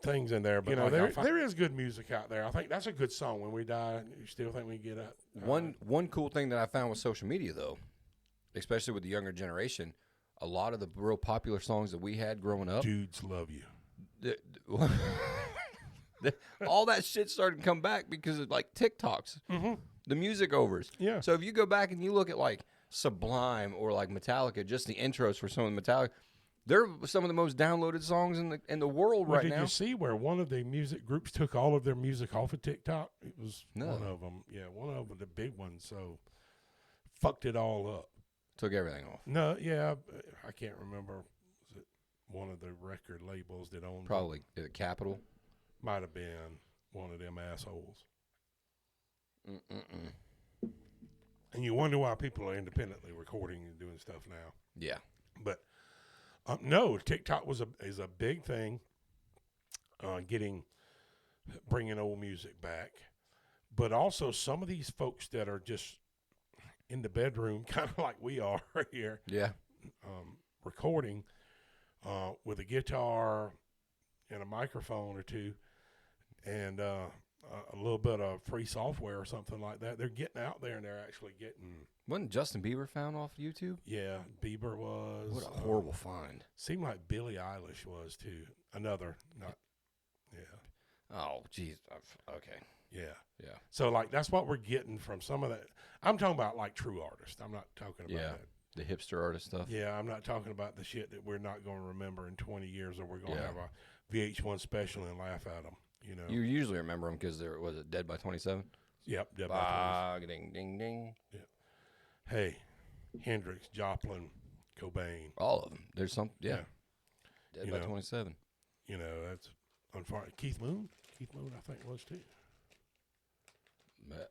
things in there. But you know, there is good music out there. I think that's a good song. When we die, you still think we get up. One cool thing that I found with social media, though, especially with the younger generation, a lot of the real popular songs that we had growing up, dudes love you. All that shit started to come back because of like TikToks, the music overs. Yeah. So if you go back and you look at like Sublime or like Metallica, just the intros for some of the Metallica, they're some of the most downloaded songs in the world right now. Did you see where one of the music groups took all of their music off of TikTok? It was one of them. Yeah, one of them, the big ones. So fucked it all up. Took everything off. No, yeah, I can't remember. Was it one of the record labels that owned probably Capitol? Might have been one of them assholes. And you wonder why people are independently recording and doing stuff now. Yeah, but no, TikTok is a big thing. Bringing old music back, but also some of these folks that are just in the bedroom, kind of like we are here. Yeah, recording with a guitar and a microphone or two, and a little bit of free software or something like that. They're getting out there and they're actually getting. Wasn't Justin Bieber found off YouTube? Yeah, Bieber was. What a horrible find. Seemed like Billie Eilish was too. Another, not. Yeah. Oh, geez. Okay. Yeah. Yeah. So, like, that's what we're getting from some of that. I'm talking about, like, true artists. I'm not talking about that. The hipster artist stuff. Yeah, I'm not talking about the shit that we're not going to remember in 20 years, or we're going to have a VH1 special and laugh at them, you know. You usually remember them because there was it Dead by 27? Yep, Dead by 27. Ding, ding, ding. Yeah. Hey, Hendrix, Joplin, Cobain. All of them. There's some, Dead you by know, 27. You know, that's unfortunate. Keith Moon, I think, was too.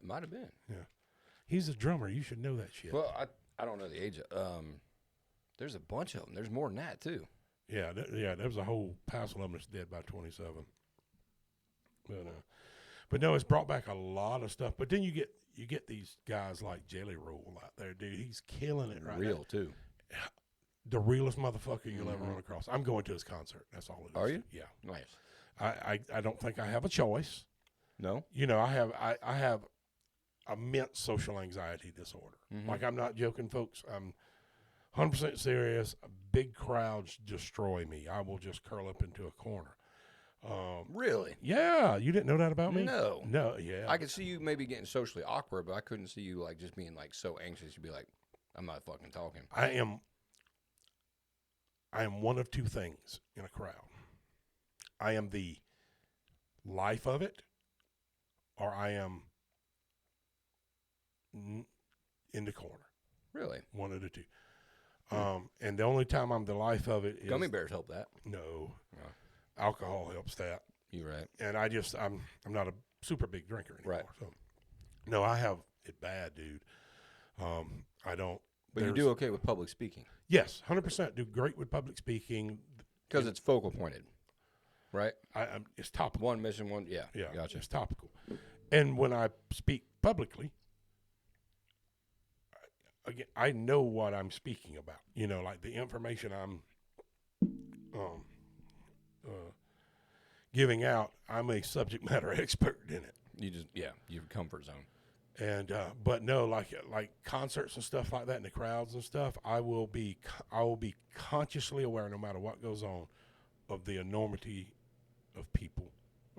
Might have been. Yeah. He's a drummer. You should know that shit. Well, I don't know the age. There's a bunch of them. There's more than that, too. Yeah, there was a whole passel of them that's dead by 27. But no, it's brought back a lot of stuff. But then you get these guys like Jelly Roll out there, dude. He's killing it right now. Real, too. The realest motherfucker you'll ever run across. I'm going to his concert. That's all it is. Are you? Yeah. Nice. I don't think I have a choice. No? You know, I have immense social anxiety disorder. Like, I'm not joking, folks. I'm 100% serious. Big crowds destroy me. I will just curl up into a corner. Really? Yeah. You didn't know that about me? No. No, yeah. I could see you maybe getting socially awkward, but I couldn't see you like just being like so anxious. You'd be like, I'm not fucking talking. I am one of two things in a crowd. I am the life of it, or I am in the corner. Really? One of the two. And the only time I'm the life of it is Gummy bears help that. No. Alcohol helps that. You're right. And I'm not a super big drinker anymore. Right. So no, I have it bad, dude. I don't. But you do okay with public speaking. Yes, 100% do great with public speaking. Because it's focal pointed, right? It's topical. One mission, one, yeah. Gotcha. It's topical. And when I speak publicly, again, I know what I'm speaking about. You know, like the information I'm giving out, I'm a subject matter expert in it. You just, your comfort zone. And but no, like concerts and stuff like that, in the crowds and stuff, I will be consciously aware, no matter what goes on, of the enormity of people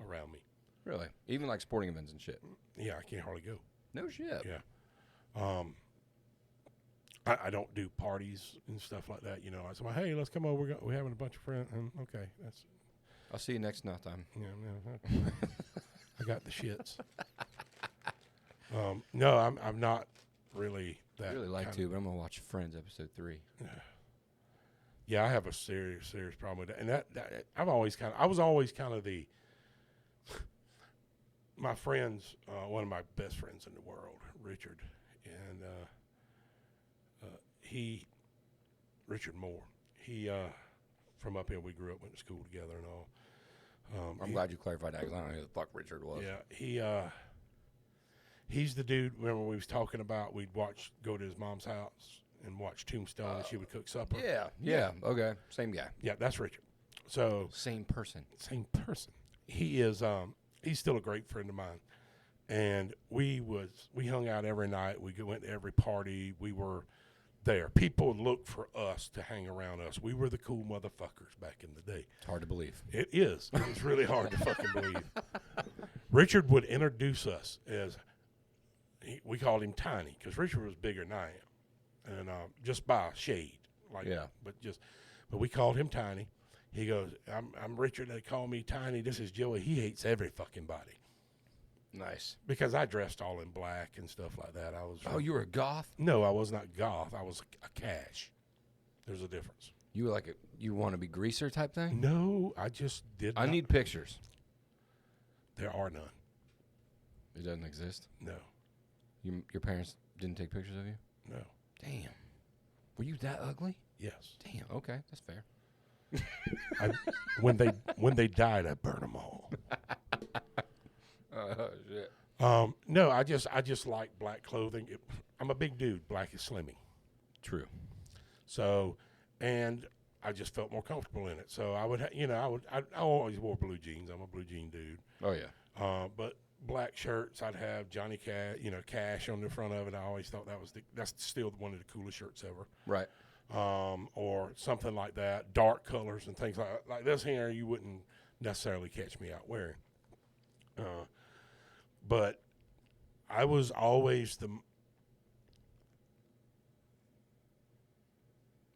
around me. Really? Even like sporting events and shit? Yeah, I can't hardly go. No shit. Yeah. I don't do parties and stuff like that. You know, I say, hey, let's come over. We're having a bunch of friends. Okay, that's. I'll see you next night time. Yeah, I got the shits. No, I'm not really that. I really like to, but I'm gonna watch Friends episode 3. Yeah, I have a serious problem with that. And that I was always kind of the, my friends, one of my best friends in the world, Richard, and Richard Moore, he, from up here, we grew up, went to school together and all. I'm glad you clarified that because I don't know who the fuck Richard was. Yeah, he's the dude. Remember we was talking about we'd go to his mom's house and watch Tombstone, and she would cook supper. Yeah. Okay, same guy. Yeah, that's Richard. So Same person. He is. He's still a great friend of mine, and we hung out every night. We went to every party. We were there. People looked for us to hang around us. We were the cool motherfuckers back in the day. It's hard to believe. It is. It's really hard to fucking believe. Richard would introduce us as, we called him Tiny because Richard was bigger than I am, and just by a shade, but we called him Tiny. He goes, "I'm Richard. They call me Tiny. This is Joey. He hates every fucking body." Nice. Because I dressed all in black and stuff like that. Oh, you were a goth? No, I was not goth. I was a cash. There's a difference. You were like you want to be greaser type thing? No, I just did. I need pictures. There are none. It doesn't exist. No. Your parents didn't take pictures of you? No. Damn. Were you that ugly? Yes. Damn. Okay, that's fair. When they died, I burned them all. Oh shit. No, I just like black clothing. I'm a big dude. Black is slimming. True. So, and I just felt more comfortable in it. So I always wore blue jeans. I'm a blue jean dude. Oh yeah. But black shirts, I'd have Johnny Cash, Cash on the front of it. I always thought that's still one of the coolest shirts ever. Right. Or something like that, dark colors and things like this here. You wouldn't necessarily catch me out wearing. But I was always the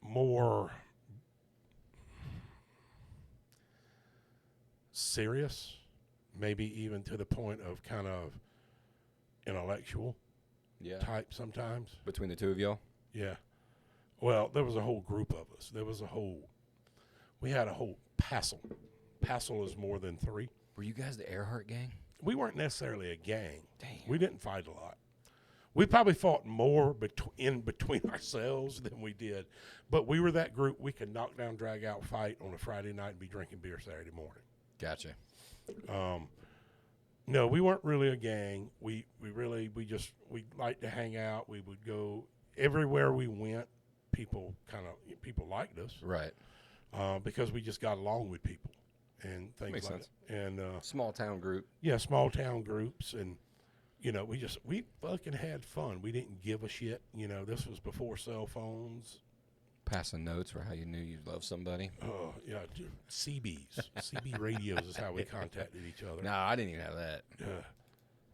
more serious, maybe even to the point of kind of intellectual type sometimes. Between the two of y'all? Yeah. Well, there was a whole group of us. We had a whole passel. Passel is more than three. Were you guys the Earhart gang? We weren't necessarily a gang. Damn. We didn't fight a lot. We probably fought more in between ourselves than we did. But we were that group. We could knock down, drag out, fight on a Friday night and be drinking beer Saturday morning. Gotcha. No, we weren't really a gang. We liked to hang out. We would go everywhere we went. People liked us. Right. Because we just got along with people and things Makes like sense. that. And Small town group. yeah, small town groups, and we fucking had fun. We didn't give a shit. This was before cell phones. Passing notes for how you knew you loved somebody. Oh yeah, dude. CBs, CB radios is how we contacted each other. No, I didn't even have that.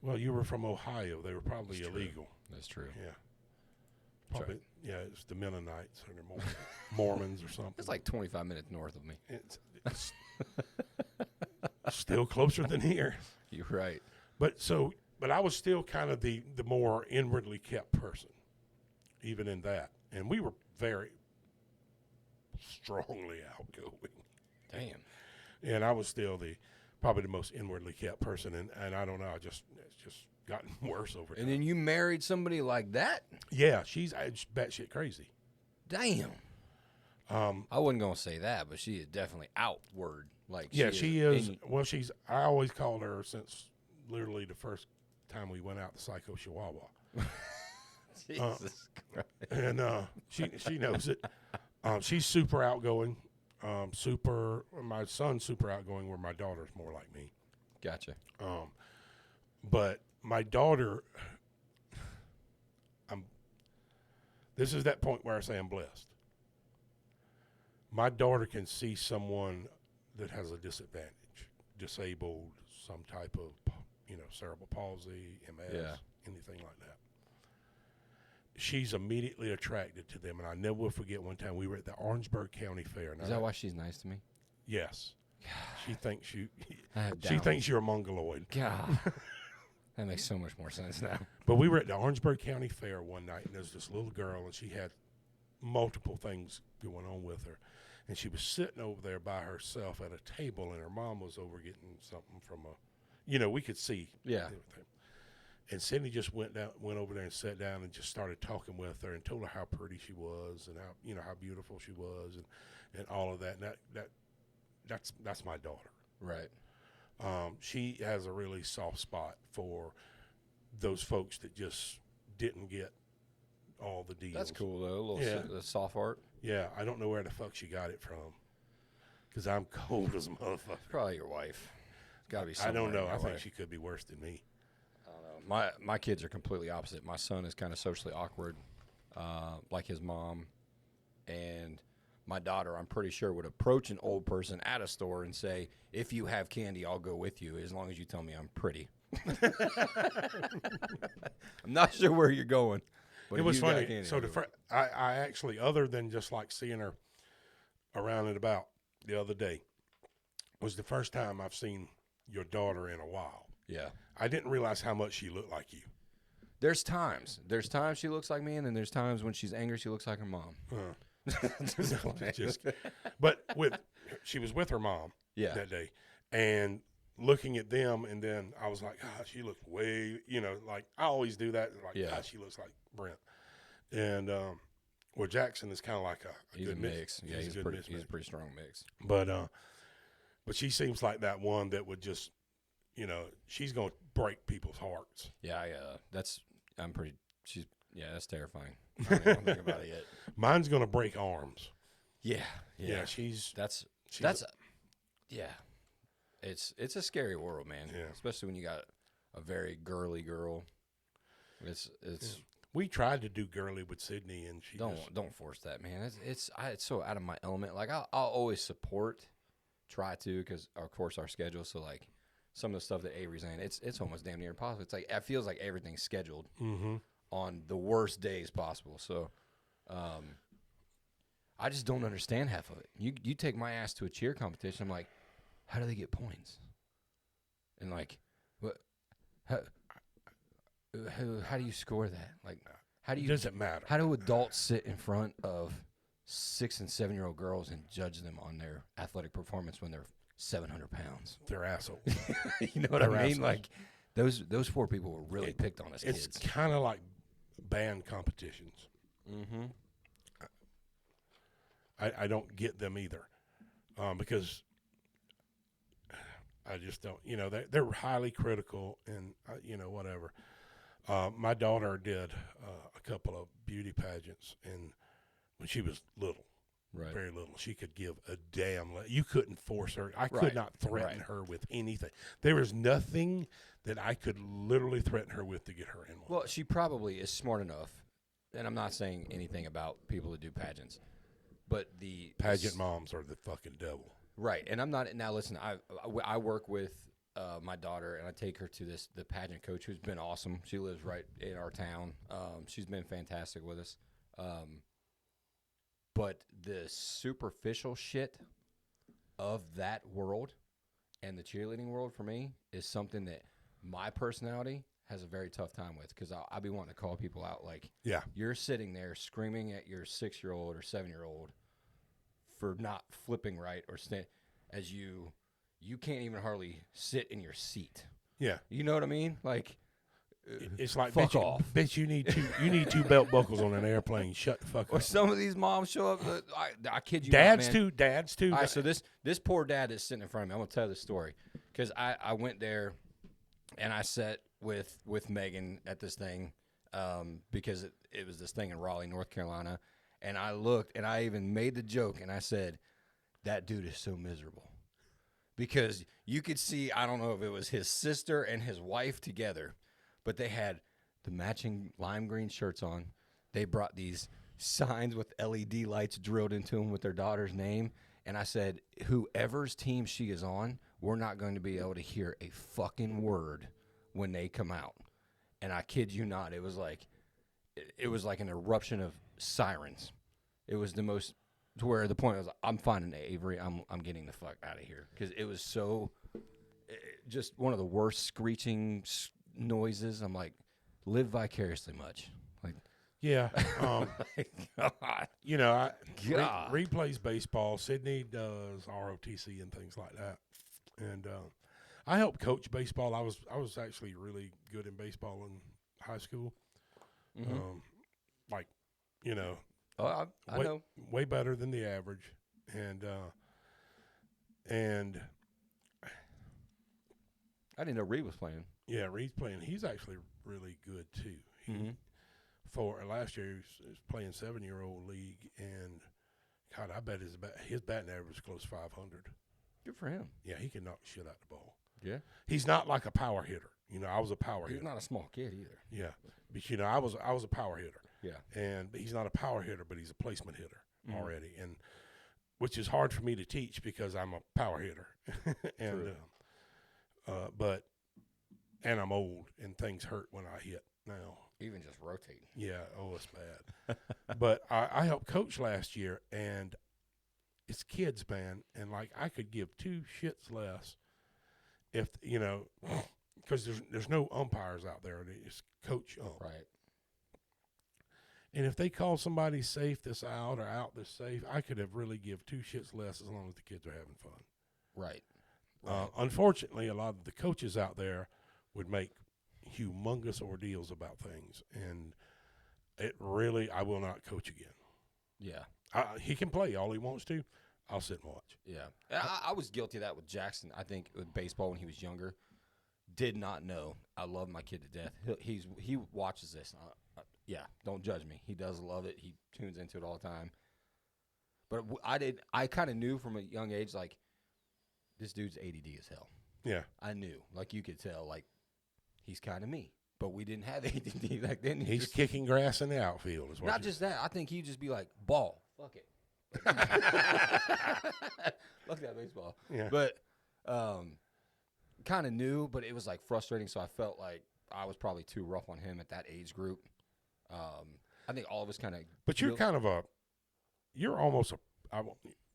Well, you were from Ohio. They were probably That's true. illegal. That's true. Yeah. That's Probably, right. yeah, it's the Mennonites or the Mormons or something. It's like 25 minutes north of me. It's still closer than here. You're right. But I was still kind of the more inwardly kept person, even in that. And we were very strongly outgoing. Damn. And I was still probably the most inwardly kept person. And I don't know, it's just gotten worse over time. And then you married somebody like that? Yeah, she's batshit crazy. Damn. I wasn't gonna say that, but she is definitely outward. Like Yeah, she is. Well, I always called her since literally the first time we went out to Psycho Chihuahua. Jesus Christ. And she knows it. She's super outgoing. My son's super outgoing, where my daughter's more like me. Gotcha. But my daughter, this is that point where I say I'm blessed. My daughter can see someone that has a disadvantage, disabled, some type of, cerebral palsy, MS, anything like that. She's immediately attracted to them, and I never will forget one time we were at the Orangeburg County Fair. Is that why she's nice to me? Yes. She thinks I have she doubts. thinks you're a mongoloid. God. That makes so much more sense now. But we were at the Orangeburg County Fair one night, and there was this little girl, and she had multiple things going on with her. And she was sitting over there by herself at a table, and her mom was over getting something from we could see. Yeah. Everything. And Cindy just went over there and sat down and just started talking with her and told her how pretty she was and how beautiful she was and all of that. And that's my daughter. Right. She has a really soft spot for those folks that just didn't get all the deals. That's cool though. A little soft heart. Yeah, I don't know where the fuck she got it from. Because I'm cold as a motherfucker. Probably your wife. It's got to be. I don't know. I think wife. she could be worse than me. I don't know. My kids are completely opposite. My son is kind of socially awkward, like his mom, and my daughter, I'm pretty sure, would approach an old person at a store and say, "If you have candy, I'll go with you, as long as you tell me I'm pretty." I'm not sure where you're going. But It was funny. So I actually, other than just like seeing her around and about the other day, was the first time I've seen your daughter in a while. Yeah. I didn't realize how much she looked like you. There's times she looks like me, and then there's times when she's angry, she looks like her mom. But she was with her mom that day, and looking at them, and then I was like, she looks way, like I always do that. Like, she looks like Brent. And Jackson is kind of like a he's good a mix. Yeah, he's a pretty strong mix. But she seems like that one that would just, she's going to break people's hearts. Yeah, that's terrifying. I don't even think about it yet. Mine's going to break arms. Yeah. It's a scary world, man. Yeah. Especially when you got a very girly girl. It's We tried to do girly with Sydney, and she don't force that, man. It's so out of my element. Like I'll always support, try to, because of course our schedule. So like some of the stuff that Avery's in, it's almost damn near impossible. It's like it feels like everything's scheduled on the worst days possible. So, I just don't understand half of it. You take my ass to a cheer competition. I'm like, how do they get points? And like, what? How do you score that? Like, how do you? Does it matter? How do adults sit in front of 6- and 7-year-old girls and judge them on their athletic performance when they're 700 pounds? They're assholes. You know what I mean? Assholes. Like, those four people were really picked on as kids. It's kind of like band competitions. Mm-hmm. I don't get them either, because I just don't. They're highly critical, and whatever. My daughter did a couple of beauty pageants, and when she was little, very little, she could give a damn. You couldn't force her. I could not threaten her with anything. There was nothing that I could literally threaten her with to get her in one. Well, she probably is smart enough, and I'm not saying anything about people that do pageants, but the pageant moms are the fucking devil. Right, and I'm not. Now listen, I work with my daughter, and I take her to the pageant coach, who's been awesome. She lives right in our town. She's been fantastic with us. But the superficial shit of that world and the cheerleading world for me is something that my personality has a very tough time with, because I'll be wanting to call people out like, you're sitting there screaming at your 6-year-old or 7-year-old for not flipping right or as you can't even hardly sit in your seat. Yeah. You know what I mean? Like, it's like, fuck off. Bitch, you need two belt buckles on an airplane. Shut the fuck up. Or some of these moms show up. I kid you Dads not, man. Dads too. All right, so this poor dad that's sitting in front of me, I'm going to tell this story. Because I went there and I sat with Megan at this thing because it was this thing in Raleigh, North Carolina. And I looked, and I even made the joke, and I said, that dude is so miserable. Because you could see, I don't know if it was his sister and his wife together, but they had the matching lime green shirts on. They brought these signs with LED lights drilled into them with their daughter's name. And I said, whoever's team she is on, we're not going to be able to hear a fucking word when they come out. And I kid you not, it was like an eruption of sirens. It was the most, to where the point was, I'm finding Avery. I'm getting the fuck out of here, because it was so just one of the worst screeching noises. I'm like, live vicariously much. Like, Yeah. God. You know, God. Reed plays baseball. Sydney does ROTC and things like that. And I helped coach baseball. I was actually really good in baseball in high school. Like, you know, Oh, I know. way better than the average. And I didn't know Reed was playing. yeah, Reed's playing. He's actually really good too. For last year, he was playing 7-year-old league, and God, I bet his batting average is close to 500. Good for him. Yeah, he can knock the shit out the ball. Yeah. He's not like a power hitter. You know, I was a power He's hitter. not a small kid either. Yeah, but you know, I was a power hitter. Yeah. And he's not a power hitter, but he's a placement hitter already, and which is hard for me to teach because I'm a power hitter, and but I'm old and things hurt when I hit now. Even just rotating. Yeah, it's bad. But I helped coach last year, and it's kids, man, and like I could give two shits less if you know, because there's no umpires out there. They just coach ump. Right. And if they call somebody safe this out or out this safe, I could have really give two shits less as long as the kids are having fun. Right. Unfortunately, a lot of the coaches out there would make humongous ordeals about things, and I will not coach again. Yeah. He can play all he wants to. I'll sit and watch. Yeah. I was guilty of that with Jackson, I think, with baseball when he was younger. Did not know. I love my kid to death. He watches this. Yeah, don't judge me. He does love it. He tunes into it all the time. But I kind of knew from a young age, like, this dude's ADD as hell. Yeah. I knew. Like, you could tell, like, he's kind of me. But we didn't have ADD back then. He's kicking grass in the outfield. Is what not just that. I think he'd just be like, ball. Fuck it. Look at that baseball. Yeah. But kind of knew, but it was, like, frustrating. So I felt like I was probably too rough on him at that age group. I think all of us kind of. But you're kind of you're almost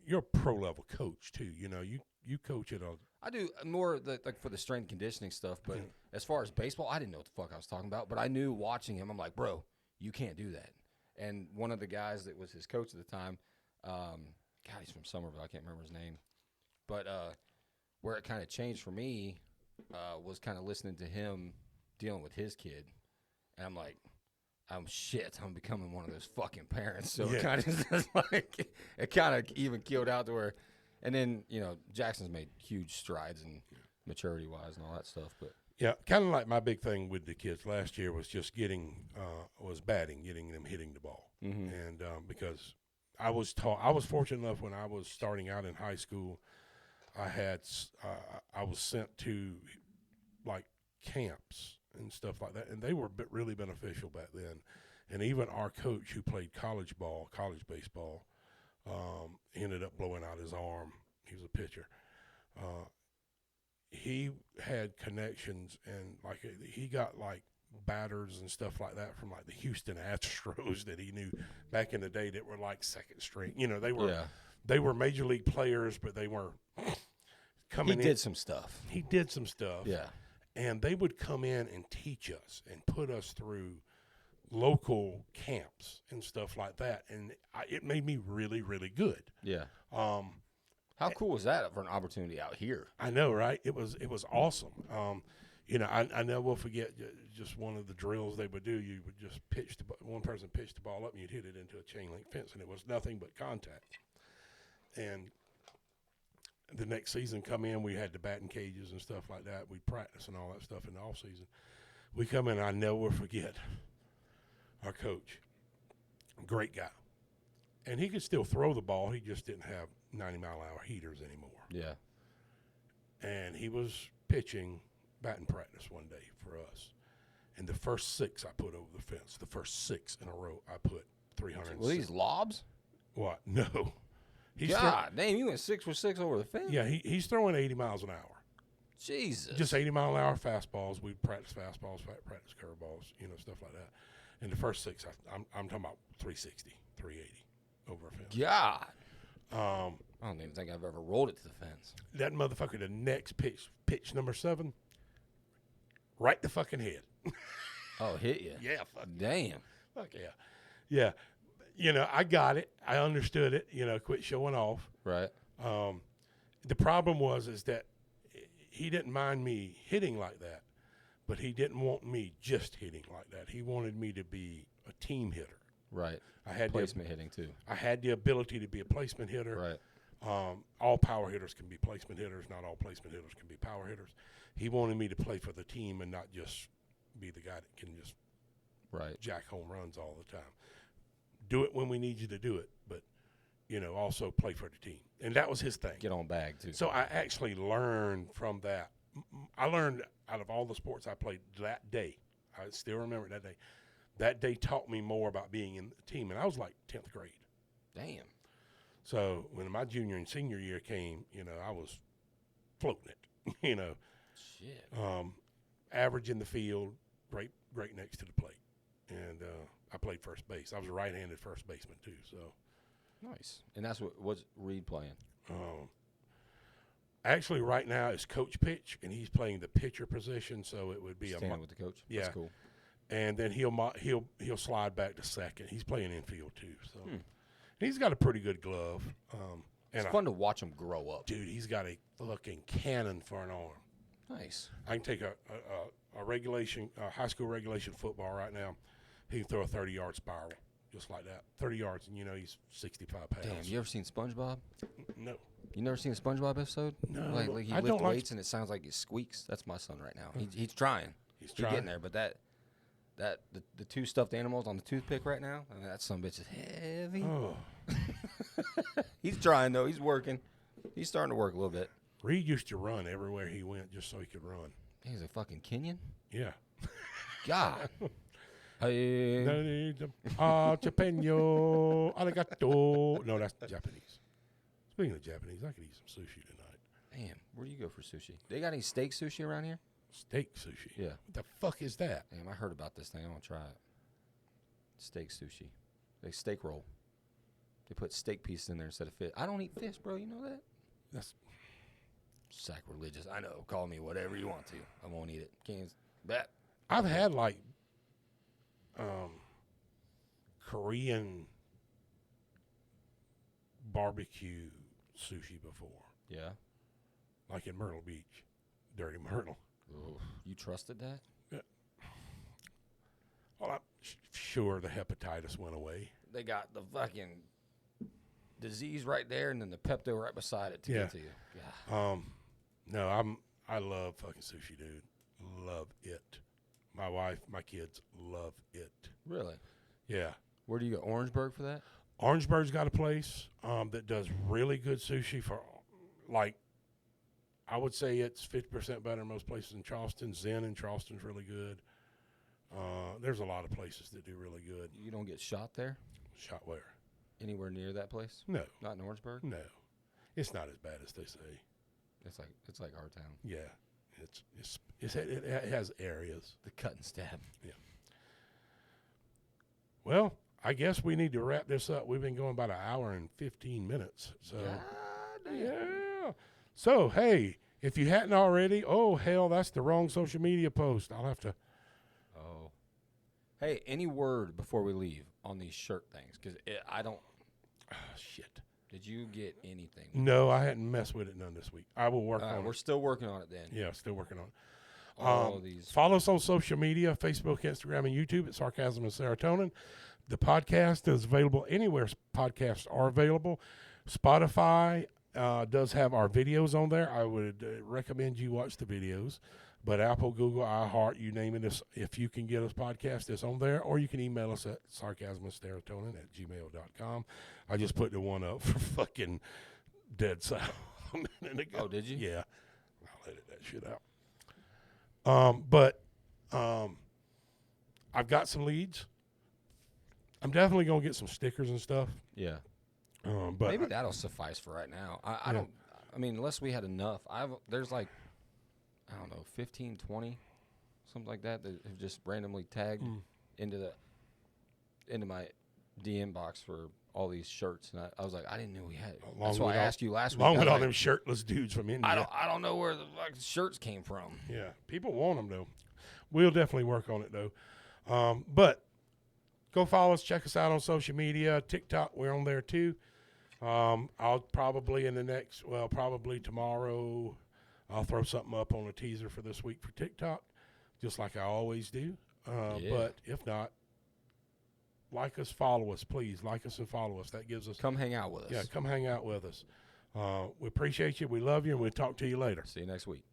you're a pro level coach too. You know, you coach at a. I do more like for the strength and conditioning stuff, but as far as baseball, I didn't know what the fuck I was talking about. But I knew watching him, I'm like, bro, you can't do that. And one of the guys that was his coach at the time, God, he's from Somerville. I can't remember his name, but where it kind of changed for me was kind of listening to him dealing with his kid, and I'm like. I'm becoming one of those fucking parents. So it kind of just like it kind of even keeled out to where, and then Jackson's made huge strides in maturity wise and all that stuff. But yeah, kind of like my big thing with the kids last year was just getting them hitting the ball, and because I was fortunate enough when I was starting out in high school, I was sent to like camps and stuff like that, and they were really beneficial back then. And even our coach who played college baseball, ended up blowing out his arm. He was a pitcher. He had connections, and like he got like batters and stuff like that from like the Houston Astros that he knew back in the day that were like second string. You know, they were major league players, but they weren't coming in. He did some stuff. Yeah. And they would come in and teach us and put us through local camps and stuff like that. And it made me really, really good. Yeah. How cool was that for an opportunity out here? I know, right? It was awesome. I never will forget just one of the drills they would do. You would just one person pitched the ball up and you'd hit it into a chain link fence, and it was nothing but contact. And the next season come in, we had the batting cages and stuff like that. We'd practice and all that stuff in the off season. We come in, I never will forget our coach. Great guy. And he could still throw the ball. He just didn't have 90-mile-an-hour heaters anymore. Yeah. And he was pitching batting practice one day for us. And the first 6 I put over the fence, the first 6 in a row, I put 300. Were these lobs? What? No. God damn, you went 6 for 6 over the fence? Yeah, he's throwing 80 miles an hour. Jesus. Just 80-mile-an-hour fastballs. We practice fastballs, practice curveballs, stuff like that. And the first 6, I'm talking about 360, 380 over a fence. God. I don't even think I've ever rolled it to the fence. That motherfucker, the next pitch number 7, right the fucking head. Oh, hit you? Yeah, fuck. Damn. Fuck yeah. Yeah. I got it. I understood it. Quit showing off. Right. The problem is that he didn't mind me hitting like that, but he didn't want me just hitting like that. He wanted me to be a team hitter. Right. I had Placement hitting too. I had the ability to be a placement hitter. Right. All power hitters can be placement hitters. Not all placement hitters can be power hitters. He wanted me to play for the team and not just be the guy that can just jack home runs all the time. Do it when we need you to do it, but also play for the team. And that was his thing. Get on bag too. So I actually learned from that. I learned out of all the sports I played that day. I still remember that day. That day taught me more about being in the team, and I was like 10th grade. Damn. So when my junior and senior year came, I was floating it. Shit. Average in the field, right next to the plate, and I played first base. I was a right-handed first baseman too. So nice. And that's what's Reed playing? Actually, right now it's coach pitch, and he's playing the pitcher position. So it would be Standing with the coach. Yeah. That's cool. And then he'll slide back to second. He's playing infield too. So he's got a pretty good glove. It's fun to watch him grow up. Dude, he's got a fucking cannon for an arm. Nice. I can take a high school regulation football right now. He can throw a 30-yard spiral just like that. 30 yards, and he's 65 pounds. Damn, you ever seen SpongeBob? No. You never seen a SpongeBob episode? No. Like he lifts weights and it sounds like it squeaks. That's my son right now. He's trying. He's getting there, but the two stuffed animals on the toothpick right now, I mean, that son of a bitch is heavy. Oh. He's trying though. He's working. He's starting to work a little bit. Reed used to run everywhere he went just so he could run. He's a fucking Kenyan. Yeah. God. Hey. Jalapeno, arigato. No, that's Japanese. Speaking of Japanese, I could eat some sushi tonight. Damn, where do you go for sushi? They got any steak sushi around here? Steak sushi? Yeah. What the fuck is that? Damn, I heard about this thing. I want to try it. Steak sushi. Like steak roll. They put steak pieces in there instead of fish. I don't eat fish, bro. You know that? That's sacrilegious. I know. Call me whatever you want to. I won't eat it. Can't. That. I've had like Korean barbecue sushi before. Yeah. Like in Myrtle Beach. Dirty Myrtle. Ooh, you trusted that? Yeah. Well, I'm sure the hepatitis went away. They got the fucking disease right there and then the Pepto right beside it to get to you. Yeah. No, I love fucking sushi, dude. Love it. My wife, my kids love it. Really? Yeah. Where do you go? Orangeburg for that? Orangeburg's got a place that does really good sushi for, like, I would say it's 50% better than most places in Charleston. Zen in Charleston's really good. There's a lot of places that do really good. You don't get shot there? Shot where? Anywhere near that place? No. Not in Orangeburg? No. It's not as bad as they say. It's like our town. Yeah. It has areas. The cut and stab. Yeah. Well, I guess we need to wrap this up. We've been going about an hour and 15 minutes. So yeah. So hey, if you hadn't already, oh hell, that's the wrong social media post. I'll have to. Oh. Hey, any word before we leave on these shirt things? Because I don't. Oh, shit. Did you get anything? No, I hadn't messed with it none this week. I will work on it. We're still working on it then. Yeah, still working on it. All of these. Follow us on social media, Facebook, Instagram, and YouTube at Sarcasm and Serotonin. The podcast is available anywhere podcasts are available. Spotify does have our videos on there. I would recommend you watch the videos. But Apple, Google, iHeart, you name it, if you can get us podcast, it's on there. Or you can email us at sarcasmandserotonin@gmail.com. I just put the one up for fucking dead silent a minute ago. Oh, did you? Yeah. I'll edit that shit out. But I've got some leads. I'm definitely going to get some stickers and stuff. Yeah. But maybe that'll suffice for right now. I don't. I mean, unless we had enough. There's like, I don't know, 15, 20, something like that have just randomly tagged into my DM box for all these shirts, and I was like, I didn't know we had it. That's why I asked you last week. Along with all them shirtless dudes from India. I don't know where the shirts came from. Yeah, people want them though. We'll definitely work on it though. But go follow us. Check us out on social media. TikTok, we're on there too. I'll probably probably tomorrow, I'll throw something up on a teaser for this week for TikTok, just like I always do. But if not, like us, follow us, please. Like us and follow us. That gives us. Come hang out with us. Yeah, come hang out with us. We appreciate you. We love you, and we'll talk to you later. See you next week.